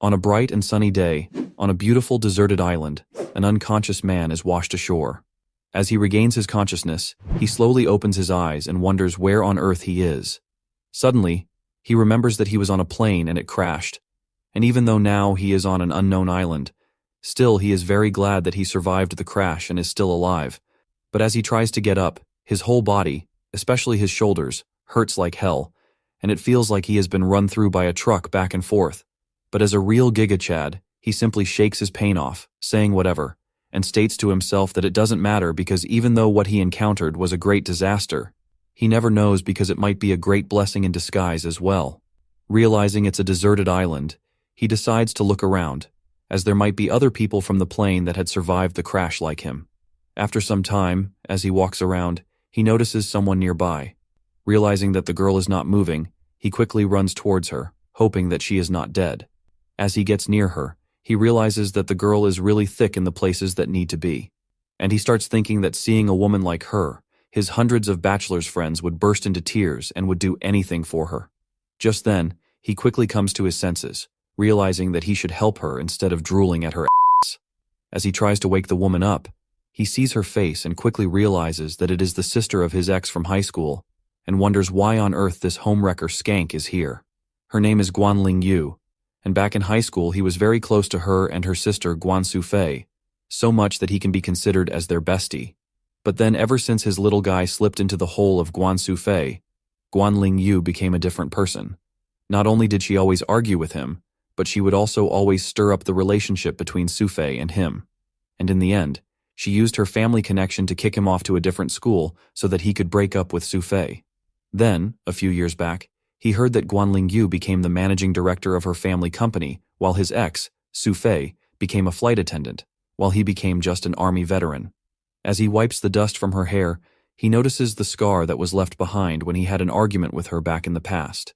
On a bright and sunny day, on a beautiful deserted island, an unconscious man is washed ashore. As he regains his consciousness, he slowly opens his eyes and wonders where on earth he is. Suddenly, he remembers that he was on a plane and it crashed. And even though now he is on an unknown island, still he is very glad that he survived the crash and is still alive. But as he tries to get up, his whole body, especially his shoulders, hurts like hell, and it feels like he has been run through by a truck back and forth. But as a real Giga Chad, he simply shakes his pain off, saying whatever, and states to himself that it doesn't matter because even though what he encountered was a great disaster, he never knows because it might be a great blessing in disguise as well. Realizing it's a deserted island, he decides to look around, as there might be other people from the plane that had survived the crash like him. After some time, as he walks around, he notices someone nearby. Realizing that the girl is not moving, he quickly runs towards her, hoping that she is not dead. As he gets near her, he realizes that the girl is really thick in the places that need to be. And he starts thinking that seeing a woman like her, his hundreds of bachelor's friends would burst into tears and would do anything for her. Just then, he quickly comes to his senses, realizing that he should help her instead of drooling at her ass. As he tries to wake the woman up, he sees her face and quickly realizes that it is the sister of his ex from high school, and wonders why on earth this homewrecker skank is here. Her name is Ling Yu, and back in high school he was very close to her and her sister Sufei, so much that he can be considered as their bestie. But then ever since his little guy slipped into the hole of Sufei, Ling Yu became a different person. Not only did she always argue with him, but she would also always stir up the relationship between Sufei and him. And in the end, she used her family connection to kick him off to a different school so that he could break up with Sufei. Then, a few years back, he heard that Ling Yu became the managing director of her family company, while his ex, Sufei, became a flight attendant, while he became just an army veteran. As he wipes the dust from her hair, he notices the scar that was left behind when he had an argument with her back in the past.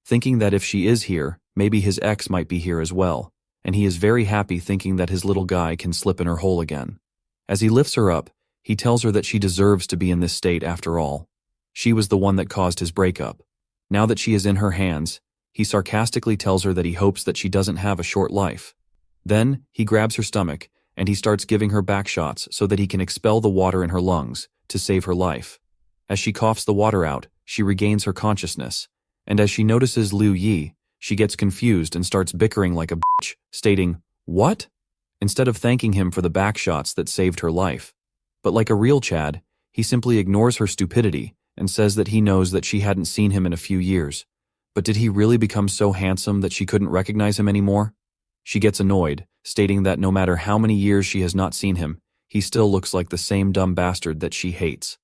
Thinking that if she is here, maybe his ex might be here as well, and he is very happy thinking that his little guy can slip in her hole again. As he lifts her up, he tells her that she deserves to be in this state after all. She was the one that caused his breakup. Now that she is in her hands, he sarcastically tells her that he hopes that she doesn't have a short life. Then, he grabs her stomach, and he starts giving her back shots so that he can expel the water in her lungs to save her life. As she coughs the water out, she regains her consciousness, and as she notices Liu Yi, she gets confused and starts bickering like a bitch, stating, "What?" instead of thanking him for the back shots that saved her life. But like a real Chad, he simply ignores her stupidity and says that he knows that she hadn't seen him in a few years. But did he really become so handsome that she couldn't recognize him anymore? She gets annoyed, stating that no matter how many years she has not seen him, he still looks like the same dumb bastard that she hates.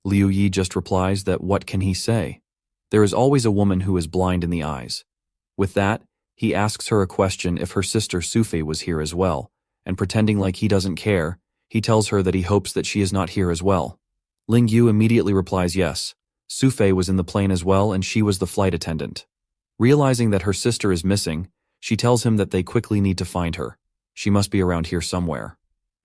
Liu Yi just replies that what can he say? There is always a woman who is blind in the eyes. With that, he asks her a question if her sister Sufei was here as well, and pretending like he doesn't care, he tells her that he hopes that she is not here as well. Ling Yu immediately replies yes. Sufei was in the plane as well and she was the flight attendant. Realizing that her sister is missing, she tells him that they quickly need to find her. She must be around here somewhere.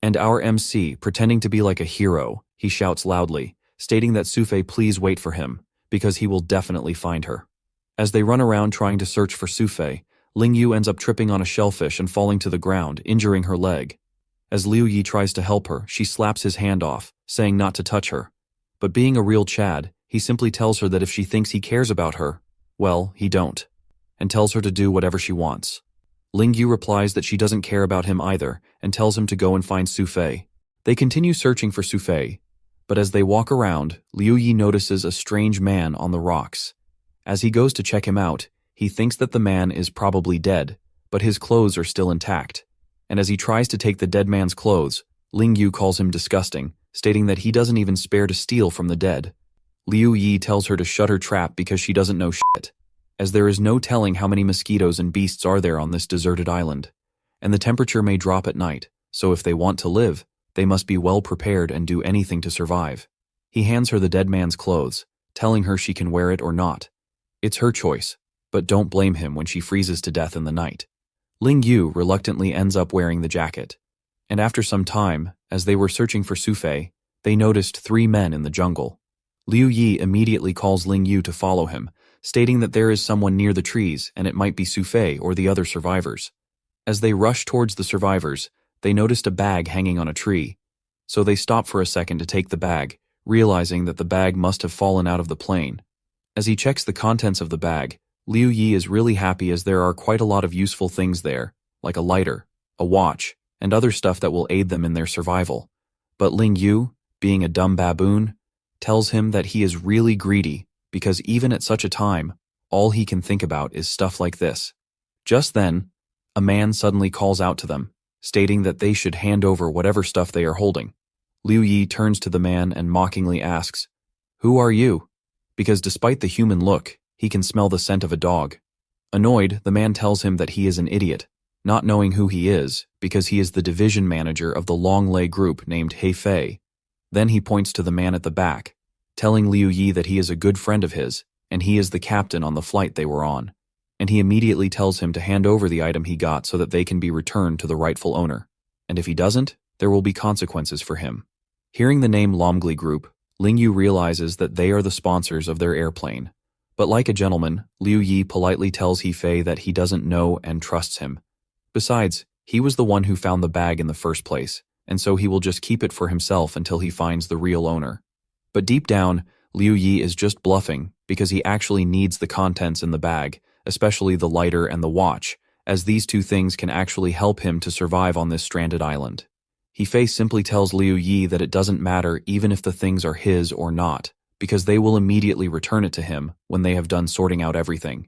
And our MC, pretending to be like a hero, he shouts loudly, stating that Sufei please wait for him, because he will definitely find her. As they run around trying to search for Sufei, Ling Yu ends up tripping on a shellfish and falling to the ground, injuring her leg. As Liu Yi tries to help her, she slaps his hand off, saying not to touch her. But being a real Chad, he simply tells her that if she thinks he cares about her, well, he don't, and tells her to do whatever she wants. Ling Yu replies that she doesn't care about him either, and tells him to go and find Sufei. They continue searching for Sufei, but as they walk around, Liu Yi notices a strange man on the rocks. As he goes to check him out, he thinks that the man is probably dead, but his clothes are still intact. And as he tries to take the dead man's clothes, Ling Yu calls him disgusting, stating that he doesn't even spare to steal from the dead. Liu Yi tells her to shut her trap because she doesn't know shit, as there is no telling how many mosquitoes and beasts are there on this deserted island, and the temperature may drop at night, so if they want to live, they must be well prepared and do anything to survive. He hands her the dead man's clothes, telling her she can wear it or not. It's her choice, but don't blame him when she freezes to death in the night. Ling Yu reluctantly ends up wearing the jacket, and after some time, as they were searching for Sufei, they noticed 3 men in the jungle. Liu Yi immediately calls Ling Yu to follow him, stating that there is someone near the trees and it might be Sufei or the other survivors. As they rush towards the survivors, they noticed a bag hanging on a tree. So they stop for a second to take the bag, realizing that the bag must have fallen out of the plane. As he checks the contents of the bag, Liu Yi is really happy as there are quite a lot of useful things there, like a lighter, a watch, and other stuff that will aid them in their survival. But Ling Yu, being a dumb baboon, tells him that he is really greedy because even at such a time, all he can think about is stuff like this. Just then, a man suddenly calls out to them, stating that they should hand over whatever stuff they are holding. Liu Yi turns to the man and mockingly asks, "Who are you?" Because despite the human look, he can smell the scent of a dog. Annoyed, the man tells him that he is an idiot, not knowing who he is because he is the division manager of the Longley group named Hefei. Then he points to the man at the back, telling Liu Yi that he is a good friend of his, and he is the captain on the flight they were on. And he immediately tells him to hand over the item he got so that they can be returned to the rightful owner. And if he doesn't, there will be consequences for him. Hearing the name Longley Group, Ling Yu realizes that they are the sponsors of their airplane. But like a gentleman, Liu Yi politely tells Hefei that he doesn't know and trusts him. Besides, he was the one who found the bag in the first place, and so he will just keep it for himself until he finds the real owner. But deep down, Liu Yi is just bluffing because he actually needs the contents in the bag, especially the lighter and the watch, as these two things can actually help him to survive on this stranded island. Hefei simply tells Liu Yi that it doesn't matter even if the things are his or not, because they will immediately return it to him when they have done sorting out everything.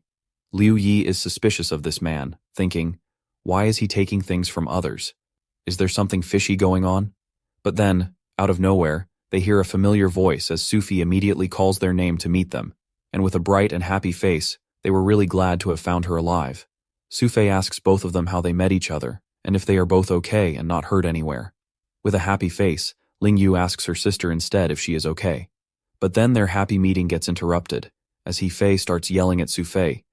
Liu Yi is suspicious of this man, thinking, why is he taking things from others? Is there something fishy going on? But then, out of nowhere, they hear a familiar voice as Sufi immediately calls their name to meet them, and with a bright and happy face, they were really glad to have found her alive. Sufi asks both of them how they met each other, and if they are both okay and not hurt anywhere. With a happy face, Ling Yu asks her sister instead if she is okay. But then their happy meeting gets interrupted, as Hefei starts yelling at Sufi,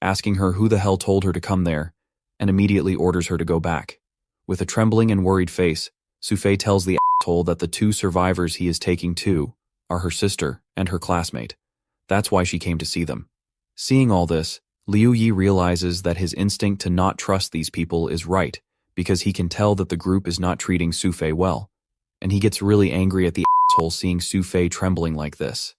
asking her who the hell told her to come there, and immediately orders her to go back. With a trembling and worried face, Sufi tells the asshole that the two survivors he is taking to are her sister and her classmate. That's why she came to see them. Seeing all this, Liu Yi realizes that his instinct to not trust these people is right, because he can tell that the group is not treating Sufi well, and he gets really angry at the asshole seeing Sufi trembling like this.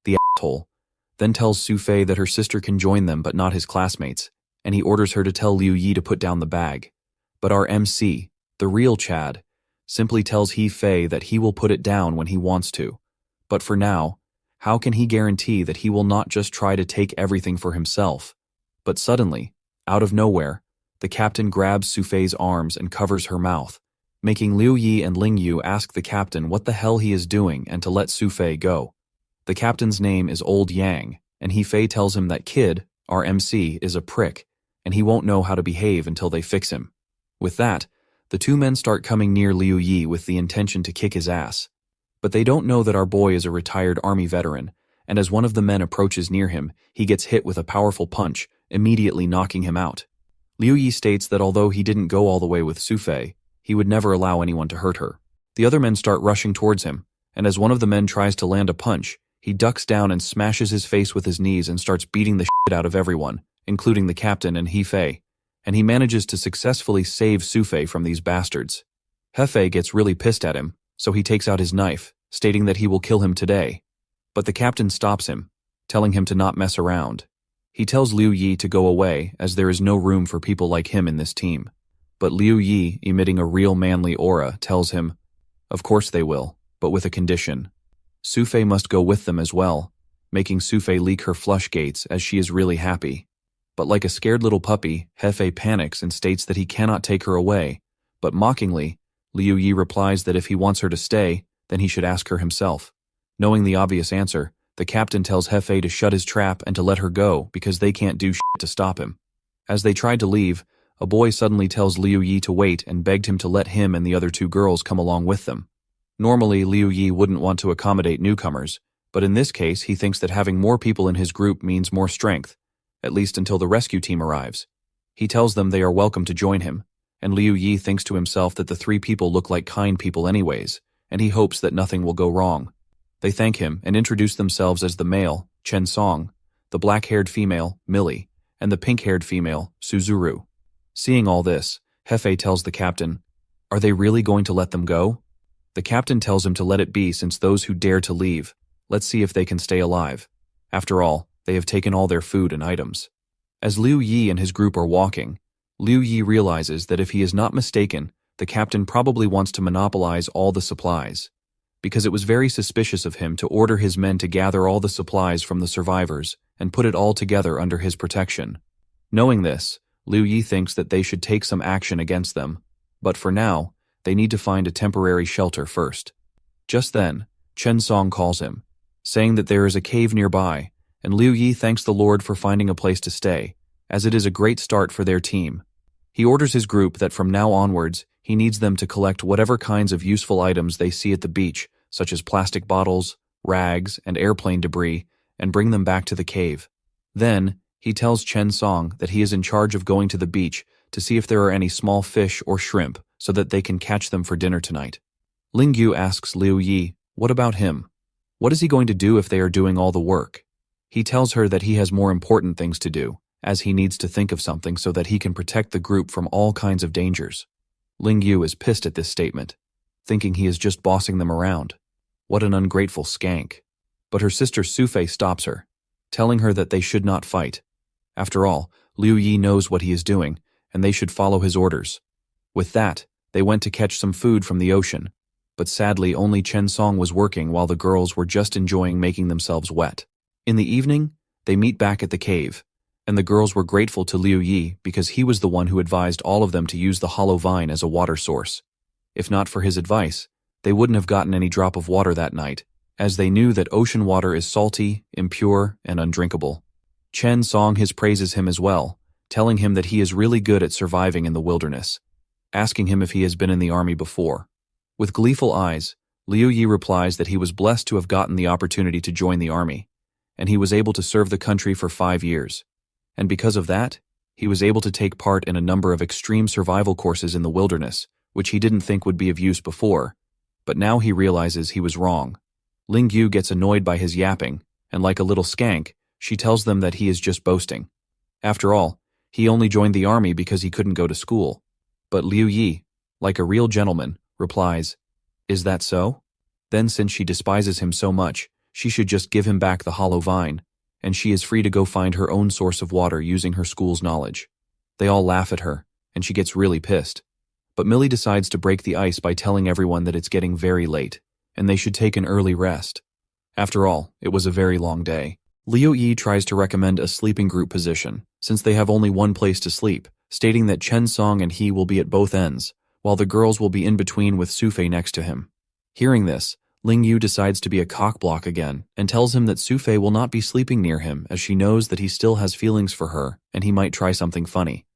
The asshole then tells Sufi that her sister can join them but not his classmates, and he orders her to tell Liu Yi to put down the bag. But our MC, the real Chad, simply tells Hefei that he will put it down when he wants to. But for now, how can he guarantee that he will not just try to take everything for himself? But suddenly, out of nowhere, the captain grabs Sufi's arms and covers her mouth, making Liu Yi and Ling Yu ask the captain what the hell he is doing and to let Sufi go. The captain's name is Old Yang, and Hefei tells him that Kid, our MC, is a prick, and he won't know how to behave until they fix him. With that, the two men start coming near Liu Yi with the intention to kick his ass. But they don't know that our boy is a retired army veteran, and as one of the men approaches near him, he gets hit with a powerful punch, immediately knocking him out. Liu Yi states that although he didn't go all the way with Sufi, he would never allow anyone to hurt her. The other men start rushing towards him, and as one of the men tries to land a punch, he ducks down and smashes his face with his knees and starts beating the shit out of everyone, including the captain and Hefei, and he manages to successfully save Sufi from these bastards. Hefei gets really pissed at him, so he takes out his knife, stating that he will kill him today. But the captain stops him, telling him to not mess around. He tells Liu Yi to go away as there is no room for people like him in this team. But Liu Yi, emitting a real manly aura, tells him, of course they will, but with a condition. Sufi must go with them as well, making Sufi leak her flush gates as she is really happy. But like a scared little puppy, Hefei panics and states that he cannot take her away, but mockingly, Liu Yi replies that if he wants her to stay, then he should ask her himself. Knowing the obvious answer, the captain tells Hefei to shut his trap and to let her go because they can't do shit to stop him. As they tried to leave, a boy suddenly tells Liu Yi to wait and begged him to let him and the other two girls come along with them. Normally, Liu Yi wouldn't want to accommodate newcomers, but in this case he thinks that having more people in his group means more strength, at least until the rescue team arrives. He tells them they are welcome to join him, and Liu Yi thinks to himself that the three people look like kind people anyways, and he hopes that nothing will go wrong. They thank him and introduce themselves as the male, Chen Song, the black-haired female, Millie, and the pink-haired female, Suzuru. Seeing all this, Hefe tells the captain, "Are they really going to let them go?" The captain tells him to let it be since those who dare to leave. Let's see if they can stay alive. After all, they have taken all their food and items. As Liu Yi and his group are walking, Liu Yi realizes that if he is not mistaken, the captain probably wants to monopolize all the supplies, because it was very suspicious of him to order his men to gather all the supplies from the survivors and put it all together under his protection. Knowing this, Liu Yi thinks that they should take some action against them, but for now, they need to find a temporary shelter first. Just then, Chen Song calls him, saying that there is a cave nearby, and Liu Yi thanks the Lord for finding a place to stay, as it is a great start for their team. He orders his group that from now onwards, he needs them to collect whatever kinds of useful items they see at the beach, such as plastic bottles, rags, and airplane debris, and bring them back to the cave. Then, he tells Chen Song that he is in charge of going to the beach to see if there are any small fish or shrimp so that they can catch them for dinner tonight. Ling Yu asks Liu Yi, what about him? What is he going to do if they are doing all the work? He tells her that he has more important things to do, as he needs to think of something so that he can protect the group from all kinds of dangers. Ling Yu is pissed at this statement, thinking he is just bossing them around. What an ungrateful skank. But her sister Sufei stops her, telling her that they should not fight. After all, Liu Yi knows what he is doing, and they should follow his orders. With that, they went to catch some food from the ocean, but sadly only Chen Song was working while the girls were just enjoying making themselves wet. In the evening, they meet back at the cave, and the girls were grateful to Liu Yi because he was the one who advised all of them to use the hollow vine as a water source. If not for his advice, they wouldn't have gotten any drop of water that night, as they knew that ocean water is salty, impure, and undrinkable. Chen Song praises him as well, telling him that he is really good at surviving in the wilderness, asking him if he has been in the army before. With gleeful eyes, Liu Yi replies that he was blessed to have gotten the opportunity to join the army, and he was able to serve the country for 5 years. And because of that, he was able to take part in a number of extreme survival courses in the wilderness, which he didn't think would be of use before, but now he realizes he was wrong. Ling Yu gets annoyed by his yapping, and like a little skank, she tells them that he is just boasting. After all, he only joined the army because he couldn't go to school. But Liu Yi, like a real gentleman, replies, "Is that so? Then since she despises him so much, she should just give him back the hollow vine, and she is free to go find her own source of water using her school's knowledge." They all laugh at her, and she gets really pissed. But Millie decides to break the ice by telling everyone that it's getting very late, and they should take an early rest. After all, it was a very long day. Liu Yi tries to recommend a sleeping group position, since they have only one place to sleep, stating that Chen Song and he will be at both ends, while the girls will be in between with Sufei next to him. Hearing this, Ling Yu decides to be a cockblock again, and tells him that Sufei will not be sleeping near him as she knows that he still has feelings for her and he might try something funny.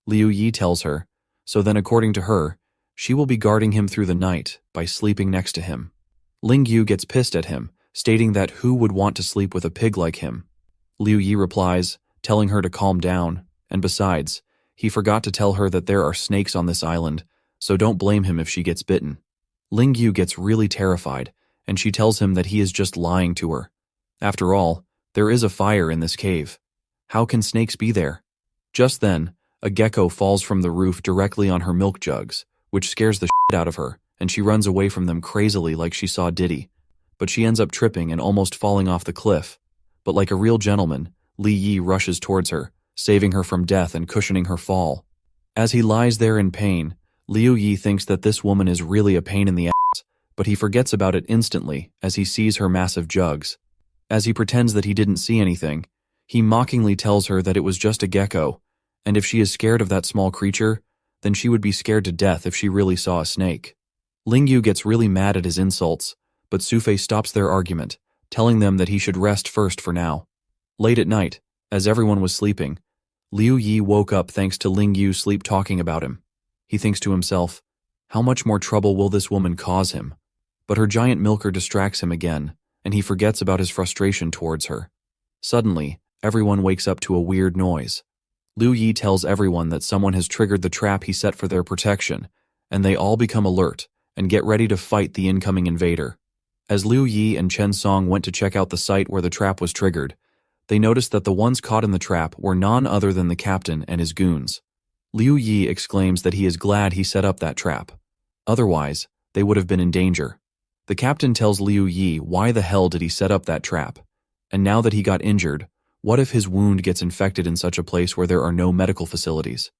Liu Yi tells her, so then according to her, she will be guarding him through the night by sleeping next to him. Ling Yu gets pissed at him, stating that who would want to sleep with a pig like him? Liu Yi replies, telling her to calm down, and besides, he forgot to tell her that there are snakes on this island, so don't blame him if she gets bitten. Ling Yu gets really terrified, and she tells him that he is just lying to her. After all, there is a fire in this cave. How can snakes be there? Just then, a gecko falls from the roof directly on her milk jugs, which scares the shit out of her, and she runs away from them crazily like she saw Diddy. But she ends up tripping and almost falling off the cliff. But like a real gentleman, Li Yi rushes towards her, saving her from death and cushioning her fall. As he lies there in pain, Liu Yi thinks that this woman is really a pain in the ass, but he forgets about it instantly as he sees her massive jugs. As he pretends that he didn't see anything, he mockingly tells her that it was just a gecko, and if she is scared of that small creature, then she would be scared to death if she really saw a snake. Ling Yu gets really mad at his insults, but Sufei stops their argument, telling them that he should rest first for now. Late at night, as everyone was sleeping, Liu Yi woke up thanks to Ling Yu sleep-talking about him. He thinks to himself, how much more trouble will this woman cause him? But her giant milker distracts him again, and he forgets about his frustration towards her. Suddenly, everyone wakes up to a weird noise. Liu Yi tells everyone that someone has triggered the trap he set for their protection, and they all become alert and get ready to fight the incoming invader. As Liu Yi and Chen Song went to check out the site where the trap was triggered, they noticed that the ones caught in the trap were none other than the captain and his goons. Liu Yi exclaims that he is glad he set up that trap. Otherwise, they would have been in danger. The captain tells Liu Yi why the hell did he set up that trap. And now that he got injured, what if his wound gets infected in such a place where there are no medical facilities?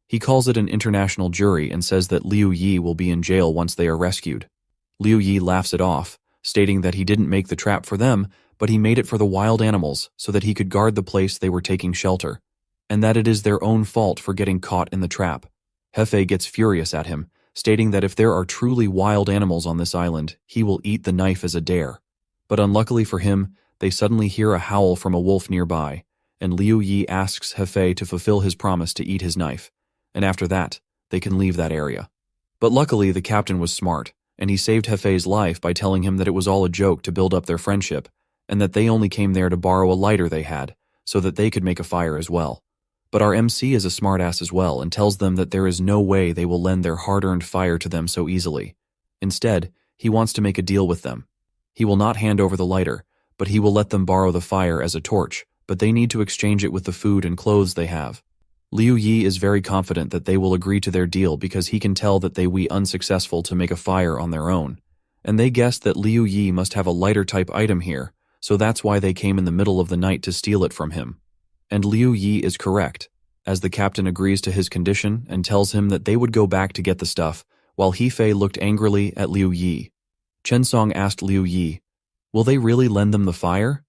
He calls it an international jury and says that Liu Yi will be in jail once they are rescued. Liu Yi laughs it off, stating that he didn't make the trap for them, but he made it for the wild animals so that he could guard the place they were taking shelter, and that it is their own fault for getting caught in the trap. Hefei gets furious at him, stating that if there are truly wild animals on this island, he will eat the knife as a dare. But unluckily for him, they suddenly hear a howl from a wolf nearby, and Liu Yi asks Hefei to fulfill his promise to eat his knife, and after that, they can leave that area. But luckily, the captain was smart, and he saved Hefei's life by telling him that it was all a joke to build up their friendship, and that they only came there to borrow a lighter they had, so that they could make a fire as well. But our MC is a smartass as well and tells them that there is no way they will lend their hard-earned fire to them so easily. Instead, he wants to make a deal with them. He will not hand over the lighter, but he will let them borrow the fire as a torch, but they need to exchange it with the food and clothes they have. Liu Yi is very confident that they will agree to their deal because he can tell that they were unsuccessful to make a fire on their own. And they guess that Liu Yi must have a lighter-type item here, so that's why they came in the middle of the night to steal it from him. And Liu Yi is correct, as the captain agrees to his condition and tells him that they would go back to get the stuff, while Hefei looked angrily at Liu Yi. Chen Song asked Liu Yi, "Will they really lend them the fire?"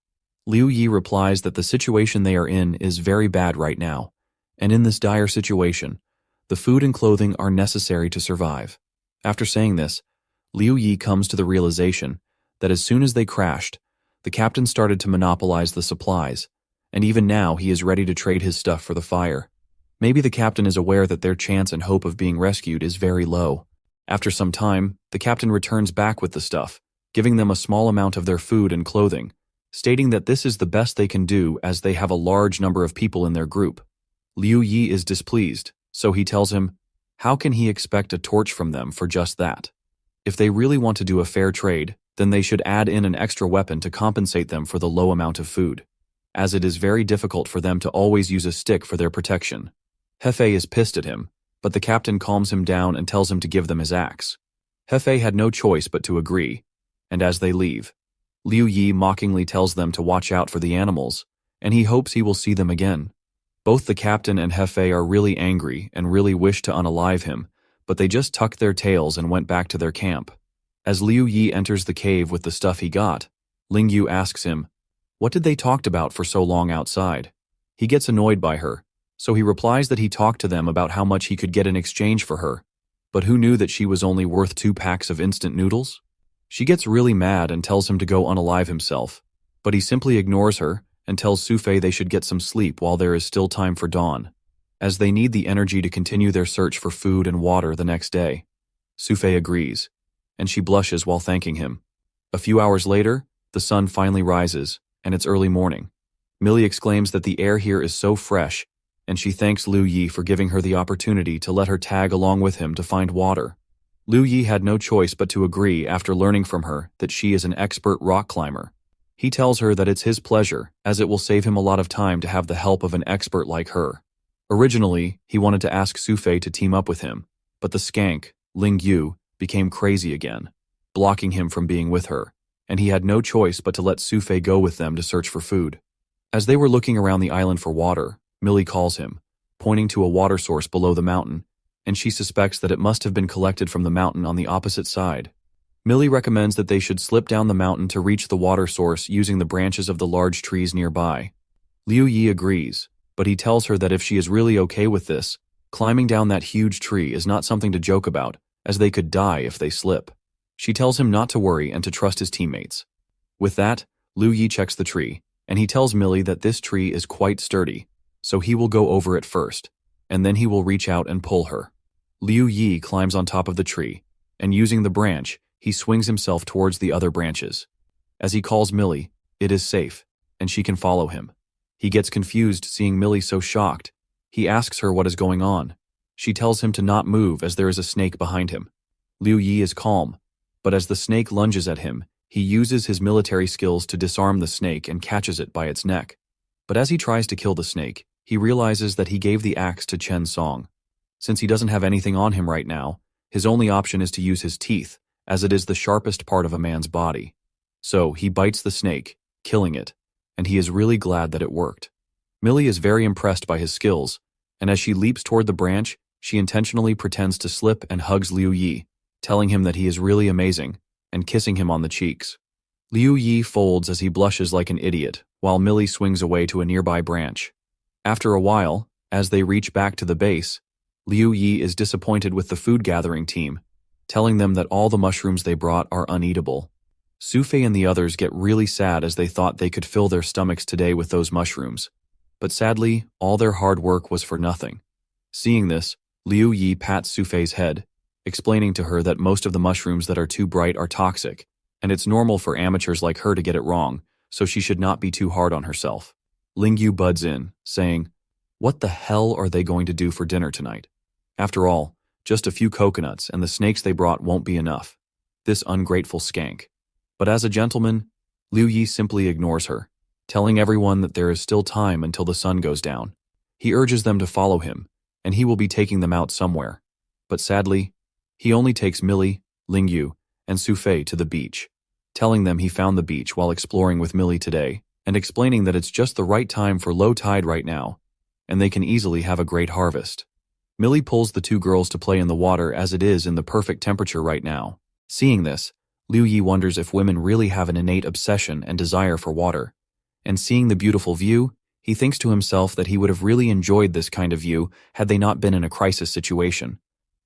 Liu Yi replies that the situation they are in is very bad right now, and in this dire situation, the food and clothing are necessary to survive. After saying this, Liu Yi comes to the realization that as soon as they crashed, the captain started to monopolize the supplies, and even now he is ready to trade his stuff for the fire. Maybe the captain is aware that their chance and hope of being rescued is very low. After some time, the captain returns back with the stuff, giving them a small amount of their food and clothing, stating that this is the best they can do as they have a large number of people in their group. Liu Yi is displeased, so he tells him, how can he expect a torch from them for just that? If they really want to do a fair trade, then they should add in an extra weapon to compensate them for the low amount of food, as it is very difficult for them to always use a stick for their protection. Hefei is pissed at him, but the captain calms him down and tells him to give them his axe. Hefei had no choice but to agree, and as they leave, Liu Yi mockingly tells them to watch out for the animals, and he hopes he will see them again. Both the captain and Hefei are really angry and really wish to unalive him, but they just tucked their tails and went back to their camp. As Liu Yi enters the cave with the stuff he got, Ling Yu asks him, what did they talked about for so long outside? He gets annoyed by her, so he replies that he talked to them about how much he could get in exchange for her, but who knew that she was only worth 2 packs of instant noodles? She gets really mad and tells him to go unalive himself, but he simply ignores her and tells Sufei they should get some sleep while there is still time for dawn, as they need the energy to continue their search for food and water the next day. Sufei agrees, and she blushes while thanking him. A few hours later, the sun finally rises, and it's early morning. Millie exclaims that the air here is so fresh, and she thanks Liu Yi for giving her the opportunity to let her tag along with him to find water. Liu Yi had no choice but to agree after learning from her that she is an expert rock climber. He tells her that it's his pleasure, as it will save him a lot of time to have the help of an expert like her. Originally, he wanted to ask Sufei to team up with him, but the skank, Ling Yu, became crazy again, blocking him from being with her, and he had no choice but to let Sufei go with them to search for food. As they were looking around the island for water, Millie calls him, pointing to a water source below the mountain, and she suspects that it must have been collected from the mountain on the opposite side. Millie recommends that they should slip down the mountain to reach the water source using the branches of the large trees nearby. Liu Yi agrees, but he tells her that if she is really okay with this, climbing down that huge tree is not something to joke about, as they could die if they slip. She tells him not to worry and to trust his teammates. With that, Liu Yi checks the tree, and he tells Millie that this tree is quite sturdy, so he will go over it first, and then he will reach out and pull her. Liu Yi climbs on top of the tree, and using the branch, he swings himself towards the other branches. As he calls Millie, it is safe, and she can follow him. He gets confused seeing Millie so shocked. He asks her what is going on. She tells him to not move as there is a snake behind him. Liu Yi is calm, but as the snake lunges at him, he uses his military skills to disarm the snake and catches it by its neck. But as he tries to kill the snake, he realizes that he gave the axe to Chen Song. Since he doesn't have anything on him right now, his only option is to use his teeth, as it is the sharpest part of a man's body. So he bites the snake, killing it, and he is really glad that it worked. Millie is very impressed by his skills, and as she leaps toward the branch, she intentionally pretends to slip and hugs Liu Yi, telling him that he is really amazing, and kissing him on the cheeks. Liu Yi folds as he blushes like an idiot, while Millie swings away to a nearby branch. After a while, as they reach back to the base, Liu Yi is disappointed with the food gathering team, telling them that all the mushrooms they brought are uneatable. Sufei and the others get really sad as they thought they could fill their stomachs today with those mushrooms. But sadly, all their hard work was for nothing. Seeing this, Liu Yi pats Sufei's head, explaining to her that most of the mushrooms that are too bright are toxic, and it's normal for amateurs like her to get it wrong, so she should not be too hard on herself. Ling Yu buds in, saying, "What the hell are they going to do for dinner tonight? After all, just a few coconuts and the snakes they brought won't be enough. This ungrateful skank." But as a gentleman, Liu Yi simply ignores her, telling everyone that there is still time until the sun goes down. He urges them to follow him, and he will be taking them out somewhere. But sadly, he only takes Millie, Ling Yu, and Sufei to the beach, telling them he found the beach while exploring with Millie today, and explaining that it's just the right time for low tide right now, and they can easily have a great harvest. Millie pulls the two girls to play in the water as it is in the perfect temperature right now. Seeing this, Liu Yi wonders if women really have an innate obsession and desire for water. And seeing the beautiful view, he thinks to himself that he would have really enjoyed this kind of view had they not been in a crisis situation.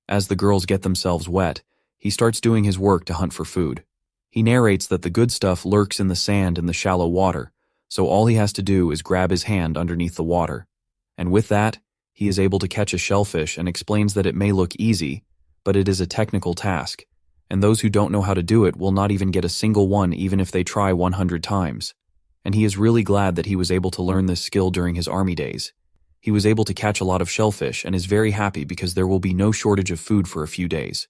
As the girls get themselves wet, he starts doing his work to hunt for food. He narrates that the good stuff lurks in the sand in the shallow water, so all he has to do is grab his hand underneath the water. And with that, he is able to catch a shellfish and explains that it may look easy, but it is a technical task, and those who don't know how to do it will not even get a single one even if they try 100 times. And he is really glad that he was able to learn this skill during his army days. He was able to catch a lot of shellfish and is very happy because there will be no shortage of food for a few days.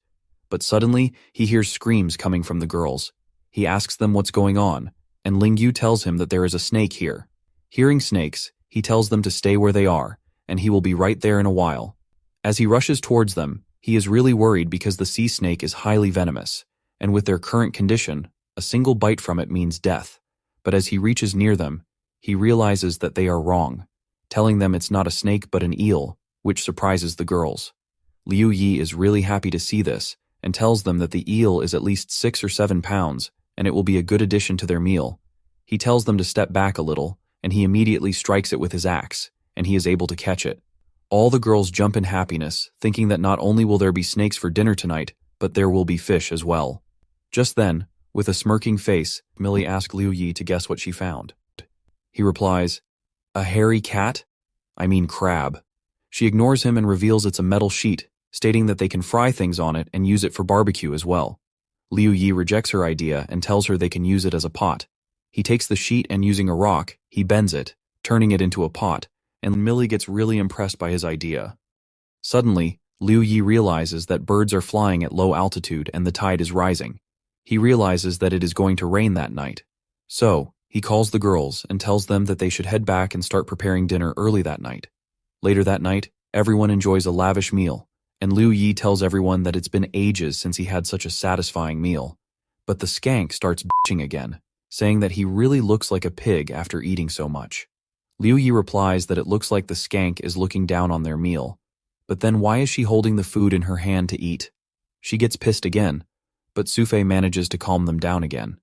But suddenly, he hears screams coming from the girls. He asks them what's going on, and Ling Yu tells him that there is a snake here. Hearing snakes, he tells them to stay where they are, and he will be right there in a while. As he rushes towards them, he is really worried because the sea snake is highly venomous, and with their current condition, a single bite from it means death. But as he reaches near them, he realizes that they are wrong, telling them it's not a snake but an eel, which surprises the girls. Liu Yi is really happy to see this, and tells them that the eel is at least 6 or 7 pounds, and it will be a good addition to their meal. He tells them to step back a little, and he immediately strikes it with his axe, and he is able to catch it. All the girls jump in happiness, thinking that not only will there be snakes for dinner tonight, but there will be fish as well. Just then, with a smirking face, Millie asks Liu Yi to guess what she found. He replies, "A hairy cat? I mean crab." She ignores him and reveals it's a metal sheet, stating that they can fry things on it and use it for barbecue as well. Liu Yi rejects her idea and tells her they can use it as a pot. He takes the sheet and using a rock, he bends it, turning it into a pot, and Millie gets really impressed by his idea. Suddenly, Liu Yi realizes that birds are flying at low altitude and the tide is rising. He realizes that it is going to rain that night. So, he calls the girls and tells them that they should head back and start preparing dinner early that night. Later that night, everyone enjoys a lavish meal, and Liu Yi tells everyone that it's been ages since he had such a satisfying meal. But the skank starts bitching again, saying that he really looks like a pig after eating so much. Liu Yi replies that it looks like the skank is looking down on their meal. But then why is she holding the food in her hand to eat? She gets pissed again, but Sufei manages to calm them down again.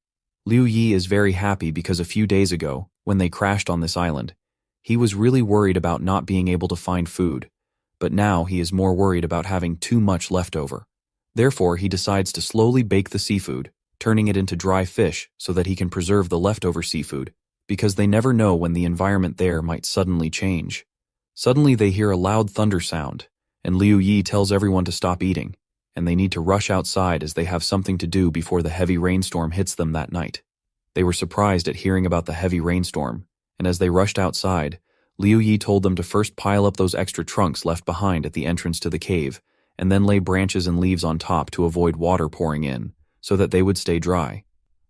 Liu Yi is very happy because a few days ago, when they crashed on this island, he was really worried about not being able to find food, but now he is more worried about having too much left over. Therefore, he decides to slowly bake the seafood, turning it into dry fish so that he can preserve the leftover seafood, because they never know when the environment there might suddenly change. Suddenly they hear a loud thunder sound, and Liu Yi tells everyone to stop eating, and they need to rush outside as they have something to do before the heavy rainstorm hits them that night. They were surprised at hearing about the heavy rainstorm, and as they rushed outside, Liu Yi told them to first pile up those extra trunks left behind at the entrance to the cave, and then lay branches and leaves on top to avoid water pouring in, so that they would stay dry.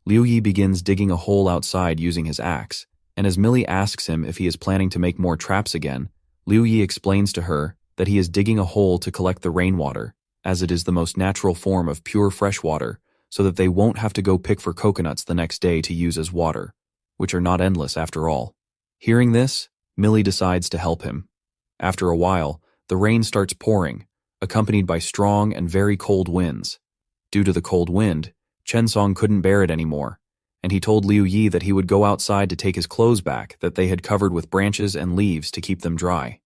Liu Yi begins digging a hole outside using his axe, and as Millie asks him if he is planning to make more traps again, Liu Yi explains to her that he is digging a hole to collect the rainwater, as it is the most natural form of pure fresh water, so that they won't have to go pick for coconuts the next day to use as water, which are not endless after all. Hearing this, Millie decides to help him. After a while, the rain starts pouring, accompanied by strong and very cold winds. Due to the cold wind, Chen Song couldn't bear it anymore, and he told Liu Yi that he would go outside to take his clothes back that they had covered with branches and leaves to keep them dry.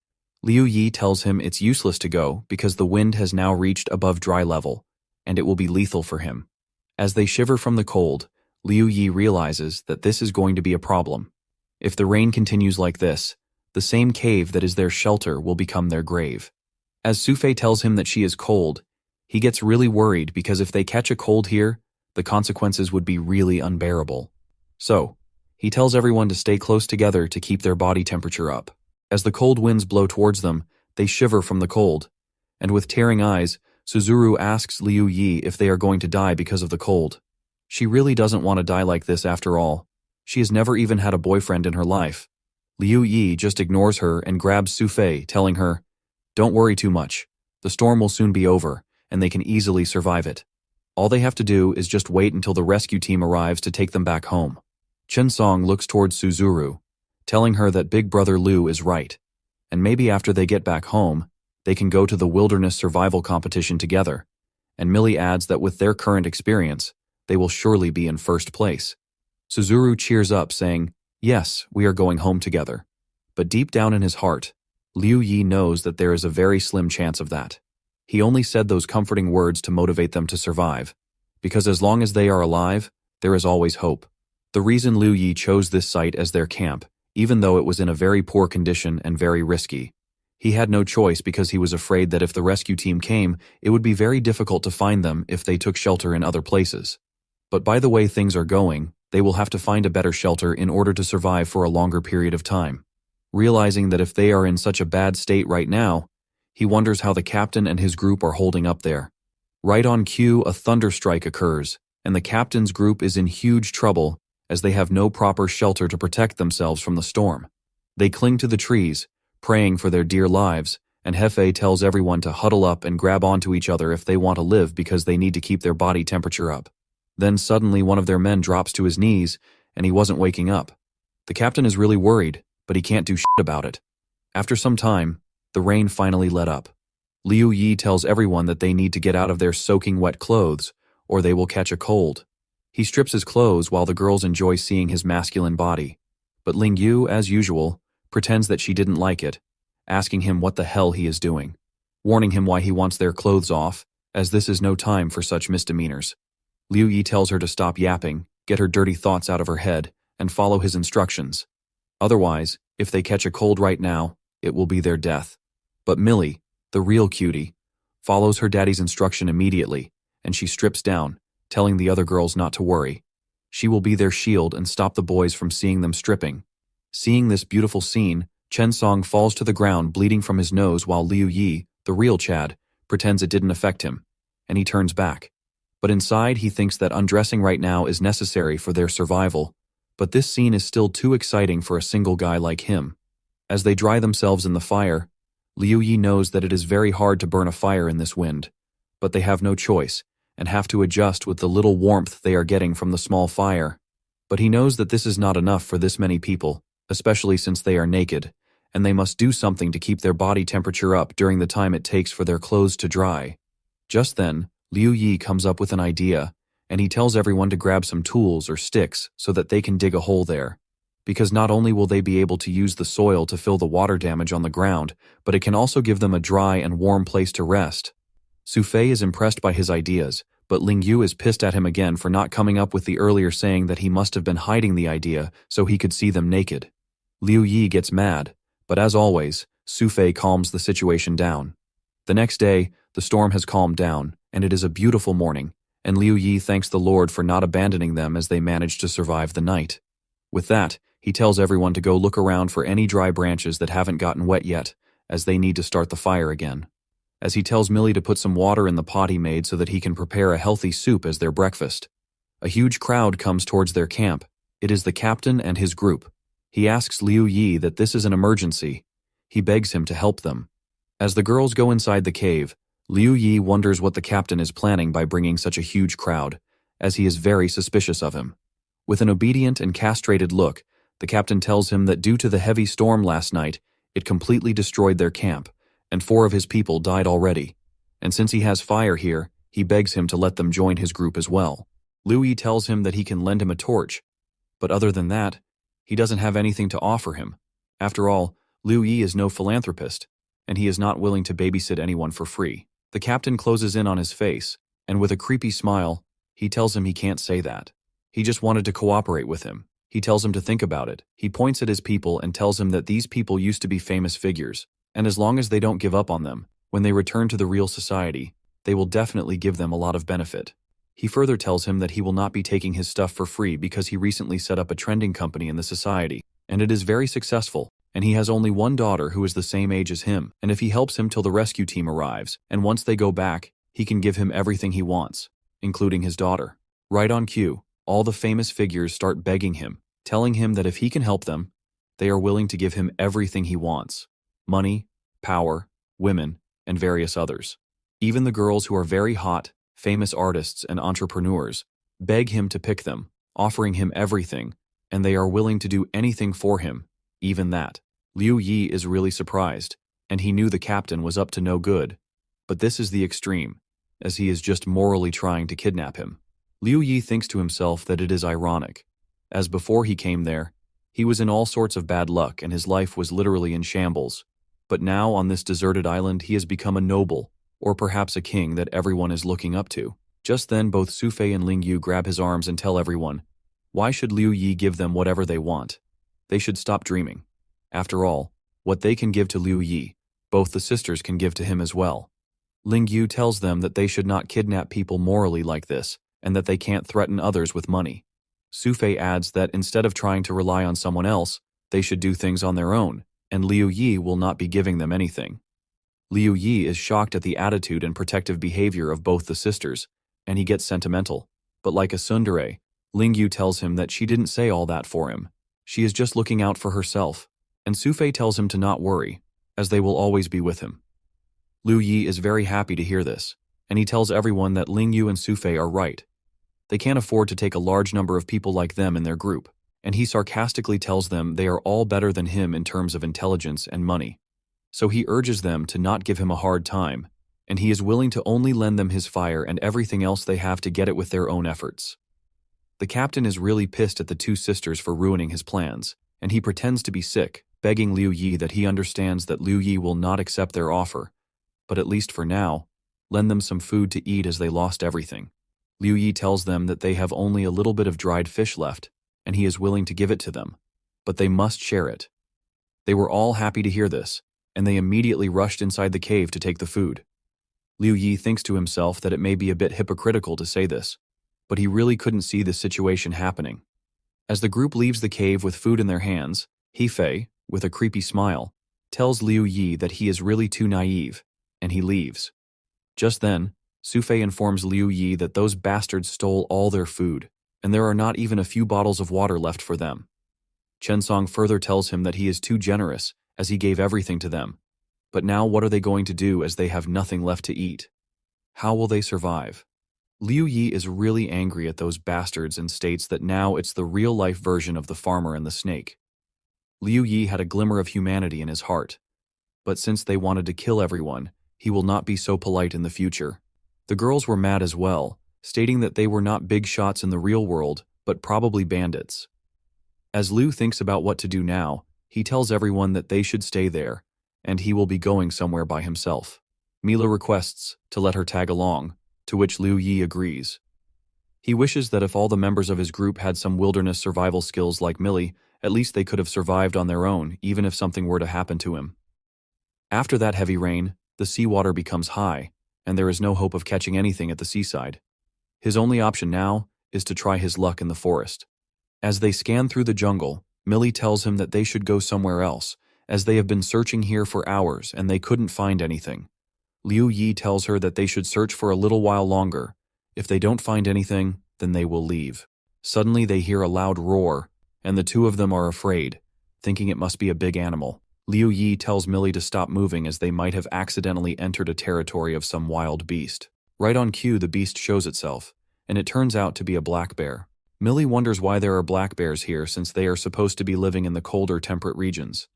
Liu Yi tells him it's useless to go because the wind has now reached above dry level, and it will be lethal for him. As they shiver from the cold, Liu Yi realizes that this is going to be a problem. If the rain continues like this, the same cave that is their shelter will become their grave. As Sufei tells him that she is cold, he gets really worried because if they catch a cold here, the consequences would be really unbearable. So, he tells everyone to stay close together to keep their body temperature up. As the cold winds blow towards them, they shiver from the cold, and with tearing eyes, Suzuru asks Liu Yi if they are going to die because of the cold. She really doesn't want to die like this after all. She has never even had a boyfriend in her life. Liu Yi just ignores her and grabs Sufei, telling her, "Don't worry too much. The storm will soon be over, and they can easily survive it. All they have to do is just wait until the rescue team arrives to take them back home." Chen Song looks towards Suzuru, telling her that Big Brother Liu is right, and maybe after they get back home, they can go to the wilderness survival competition together, and Millie adds that with their current experience, they will surely be in first place. Suzuru cheers up, saying, "Yes, we are going home together." But deep down in his heart, Liu Yi knows that there is a very slim chance of that. He only said those comforting words to motivate them to survive, because as long as they are alive, there is always hope. The reason Liu Yi chose this site as their camp, even though it was in a very poor condition and very risky, he had no choice because he was afraid that if the rescue team came, it would be very difficult to find them if they took shelter in other places. But by the way things are going, they will have to find a better shelter in order to survive for a longer period of time. Realizing that if they are in such a bad state right now, he wonders how the captain and his group are holding up there. Right on cue, a thunderstrike occurs, and the captain's group is in huge trouble as they have no proper shelter to protect themselves from the storm. They cling to the trees, praying for their dear lives, and Hefe tells everyone to huddle up and grab onto each other if they want to live because they need to keep their body temperature up. Then suddenly one of their men drops to his knees, and he wasn't waking up. The captain is really worried, but he can't do shit about it. After some time, the rain finally let up. Liu Yi tells everyone that they need to get out of their soaking wet clothes, or they will catch a cold. He strips his clothes while the girls enjoy seeing his masculine body. But Ling Yu, as usual, pretends that she didn't like it, asking him what the hell he is doing, warning him why he wants their clothes off, as this is no time for such misdemeanors. Liu Yi tells her to stop yapping, get her dirty thoughts out of her head, and follow his instructions. Otherwise, if they catch a cold right now, it will be their death. But Millie, the real cutie, follows her daddy's instruction immediately, and she strips down, telling the other girls not to worry. She will be their shield and stop the boys from seeing them stripping. Seeing this beautiful scene, Chen Song falls to the ground bleeding from his nose while Liu Yi, the real Chad, pretends it didn't affect him, and he turns back. But inside he thinks that undressing right now is necessary for their survival, but this scene is still too exciting for a single guy like him. As they dry themselves in the fire, Liu Yi knows that it is very hard to burn a fire in this wind, but they have no choice, and have to adjust with the little warmth they are getting from the small fire. But he knows that this is not enough for this many people, especially since they are naked, and they must do something to keep their body temperature up during the time it takes for their clothes to dry. Just then, Liu Yi comes up with an idea, and he tells everyone to grab some tools or sticks so that they can dig a hole there. Because not only will they be able to use the soil to fill the water damage on the ground, but it can also give them a dry and warm place to rest. Sufei is impressed by his ideas, but Ling Yu is pissed at him again for not coming up with the earlier saying that he must have been hiding the idea so he could see them naked. Liu Yi gets mad, but as always, Sufei calms the situation down. The next day, the storm has calmed down, and it is a beautiful morning, and Liu Yi thanks the Lord for not abandoning them as they managed to survive the night. With that, he tells everyone to go look around for any dry branches that haven't gotten wet yet, as they need to start the fire again. As he tells Millie to put some water in the pot he made so that he can prepare a healthy soup as their breakfast. A huge crowd comes towards their camp. It is the captain and his group. He asks Liu Yi that this is an emergency. He begs him to help them. As the girls go inside the cave, Liu Yi wonders what the captain is planning by bringing such a huge crowd, as he is very suspicious of him. With an obedient and castrated look, the captain tells him that due to the heavy storm last night, it completely destroyed their camp, and 4 of his people died already. And since he has fire here, he begs him to let them join his group as well. Liu Yi tells him that he can lend him a torch, but other than that, he doesn't have anything to offer him. After all, Liu Yi is no philanthropist, and he is not willing to babysit anyone for free. The captain closes in on his face, and with a creepy smile, he tells him he can't say that. He just wanted to cooperate with him. He tells him to think about it. He points at his people and tells him that these people used to be famous figures, and as long as they don't give up on them, when they return to the real society, they will definitely give them a lot of benefit. He further tells him that he will not be taking his stuff for free because he recently set up a trending company in the society, and it is very successful, and he has only one daughter who is the same age as him, and if he helps him till the rescue team arrives, and once they go back, he can give him everything he wants, including his daughter. Right on cue, all the famous figures start begging him, telling him that if he can help them, they are willing to give him everything he wants: money, power, women, and various others. Even the girls who are very hot, famous artists and entrepreneurs beg him to pick them, offering him everything, and they are willing to do anything for him, even that. Liu Yi is really surprised, and he knew the captain was up to no good. But this is the extreme, as he is just morally trying to kidnap him. Liu Yi thinks to himself that it is ironic, as before he came there, he was in all sorts of bad luck and his life was literally in shambles. But now on this deserted island he has become a noble, or perhaps a king that everyone is looking up to. Just then both Sufei and Ling Yu grab his arms and tell everyone, why should Liu Yi give them whatever they want? They should stop dreaming. After all, what they can give to Liu Yi, both the sisters can give to him as well. Ling Yu tells them that they should not kidnap people morally like this, and that they can't threaten others with money. Sufei adds that instead of trying to rely on someone else, they should do things on their own, and Liu Yi will not be giving them anything. Liu Yi is shocked at the attitude and protective behavior of both the sisters, and he gets sentimental. But like a tsundere, Ling Yu tells him that she didn't say all that for him. She is just looking out for herself, and Sufei tells him to not worry, as they will always be with him. Liu Yi is very happy to hear this, and he tells everyone that Ling Yu and Sufei are right. They can't afford to take a large number of people like them in their group, and he sarcastically tells them they are all better than him in terms of intelligence and money. So he urges them to not give him a hard time, and he is willing to only lend them his fire and everything else they have to get it with their own efforts. The captain is really pissed at the 2 sisters for ruining his plans, and he pretends to be sick, begging Liu Yi that he understands that Liu Yi will not accept their offer, but at least for now, lend them some food to eat as they lost everything. Liu Yi tells them that they have only a little bit of dried fish left, and he is willing to give it to them, but they must share it. They were all happy to hear this, and they immediately rushed inside the cave to take the food. Liu Yi thinks to himself that it may be a bit hypocritical to say this, but he really couldn't see this situation happening. As the group leaves the cave with food in their hands, Hefei, with a creepy smile, tells Liu Yi that he is really too naive, and he leaves. Just then, Sufei informs Liu Yi that those bastards stole all their food, and there are not even a few bottles of water left for them. Chensong further tells him that he is too generous, as he gave everything to them. But now what are they going to do as they have nothing left to eat? How will they survive? Liu Yi is really angry at those bastards and states that now it's the real-life version of the farmer and the snake. Liu Yi had a glimmer of humanity in his heart, but since they wanted to kill everyone, he will not be so polite in the future. The girls were mad as well, stating that they were not big shots in the real world, but probably bandits. As Liu thinks about what to do now, he tells everyone that they should stay there, and he will be going somewhere by himself. Mila requests to let her tag along, to which Liu Yi agrees. He wishes that if all the members of his group had some wilderness survival skills like Millie, at least they could have survived on their own, even if something were to happen to him. After that heavy rain, the seawater becomes high, and there is no hope of catching anything at the seaside. His only option now is to try his luck in the forest. As they scan through the jungle, Millie tells him that they should go somewhere else, as they have been searching here for hours and they couldn't find anything. Liu Yi tells her that they should search for a little while longer. If they don't find anything, then they will leave. Suddenly they hear a loud roar, and the 2 of them are afraid, thinking it must be a big animal. Liu Yi tells Millie to stop moving as they might have accidentally entered a territory of some wild beast. Right on cue, the beast shows itself, and it turns out to be a black bear. Millie wonders why there are black bears here since they are supposed to be living in the colder temperate regions.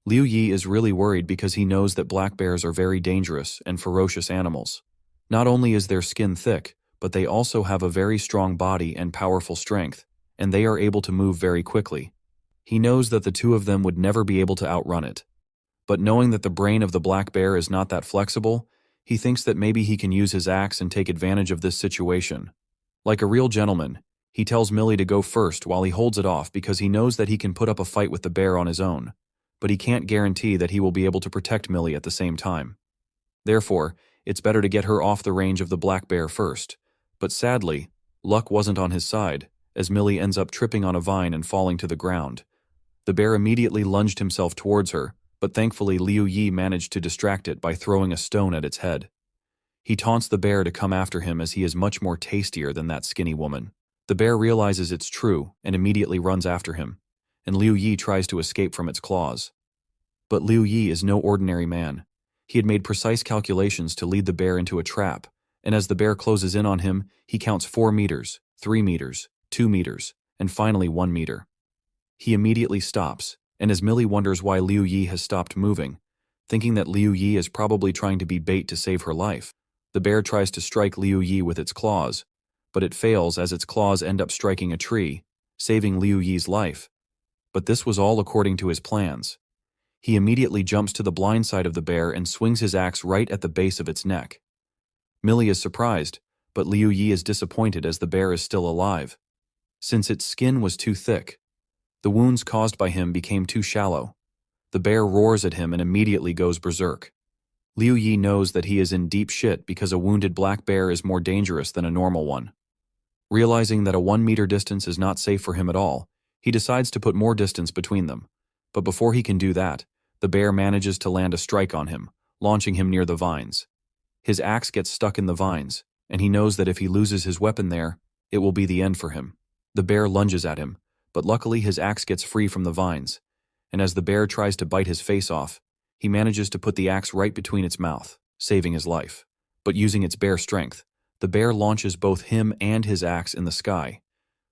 Liu Yi is really worried because he knows that black bears are very dangerous and ferocious animals. Not only is their skin thick, but they also have a very strong body and powerful strength, and they are able to move very quickly. He knows that the two of them would never be able to outrun it. But knowing that the brain of the black bear is not that flexible, he thinks that maybe he can use his axe and take advantage of this situation. Like a real gentleman, he tells Millie to go first while he holds it off because he knows that he can put up a fight with the bear on his own, but he can't guarantee that he will be able to protect Millie at the same time. Therefore, it's better to get her off the range of the black bear first. But sadly, luck wasn't on his side, as Millie ends up tripping on a vine and falling to the ground. The bear immediately lunged himself towards her, but thankfully Liu Yi managed to distract it by throwing a stone at its head. He taunts the bear to come after him as he is much more tastier than that skinny woman. The bear realizes it's true and immediately runs after him, and Liu Yi tries to escape from its claws. But Liu Yi is no ordinary man. He had made precise calculations to lead the bear into a trap, and as the bear closes in on him, he counts 4 meters, 3 meters, 2 meters, and finally 1 meter. He immediately stops, and as Millie wonders why Liu Yi has stopped moving, thinking that Liu Yi is probably trying to be bait to save her life, the bear tries to strike Liu Yi with its claws, but it fails as its claws end up striking a tree, saving Liu Yi's life. But this was all according to his plans. He immediately jumps to the blind side of the bear and swings his axe right at the base of its neck. Millie is surprised, but Liu Yi is disappointed as the bear is still alive. Since its skin was too thick, the wounds caused by him became too shallow. The bear roars at him and immediately goes berserk. Liu Yi knows that he is in deep shit because a wounded black bear is more dangerous than a normal one. Realizing that a 1 meter distance is not safe for him at all, he decides to put more distance between them. But before he can do that, the bear manages to land a strike on him, launching him near the vines. His axe gets stuck in the vines, and he knows that if he loses his weapon there, it will be the end for him. The bear lunges at him, but luckily his axe gets free from the vines, and as the bear tries to bite his face off, he manages to put the axe right between its mouth, saving his life. But using its bear strength, the bear launches both him and his axe in the sky.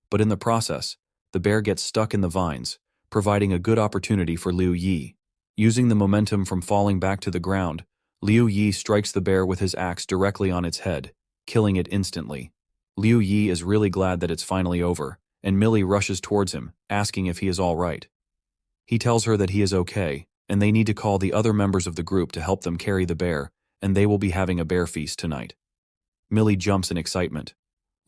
But in the process, the bear gets stuck in the vines, providing a good opportunity for Liu Yi. Using the momentum from falling back to the ground, Liu Yi strikes the bear with his axe directly on its head, killing it instantly. Liu Yi is really glad that it's finally over, and Millie rushes towards him, asking if he is all right. He tells her that he is okay, and they need to call the other members of the group to help them carry the bear, and they will be having a bear feast tonight. Millie jumps in excitement.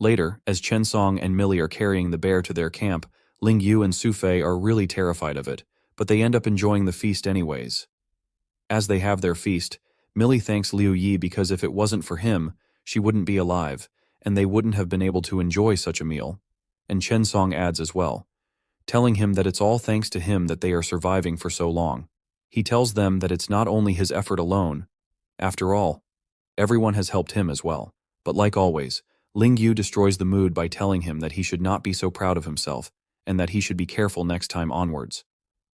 Later, as Chen Song and Millie are carrying the bear to their camp, Ling Yu and Su Fei are really terrified of it, but they end up enjoying the feast anyways. As they have their feast, Millie thanks Liu Yi because if it wasn't for him, she wouldn't be alive, and they wouldn't have been able to enjoy such a meal. And Chen Song adds as well, telling him that it's all thanks to him that they are surviving for so long. He tells them that it's not only his effort alone. After all, everyone has helped him as well. But like always, Ling Yu destroys the mood by telling him that he should not be so proud of himself, and that he should be careful next time onwards.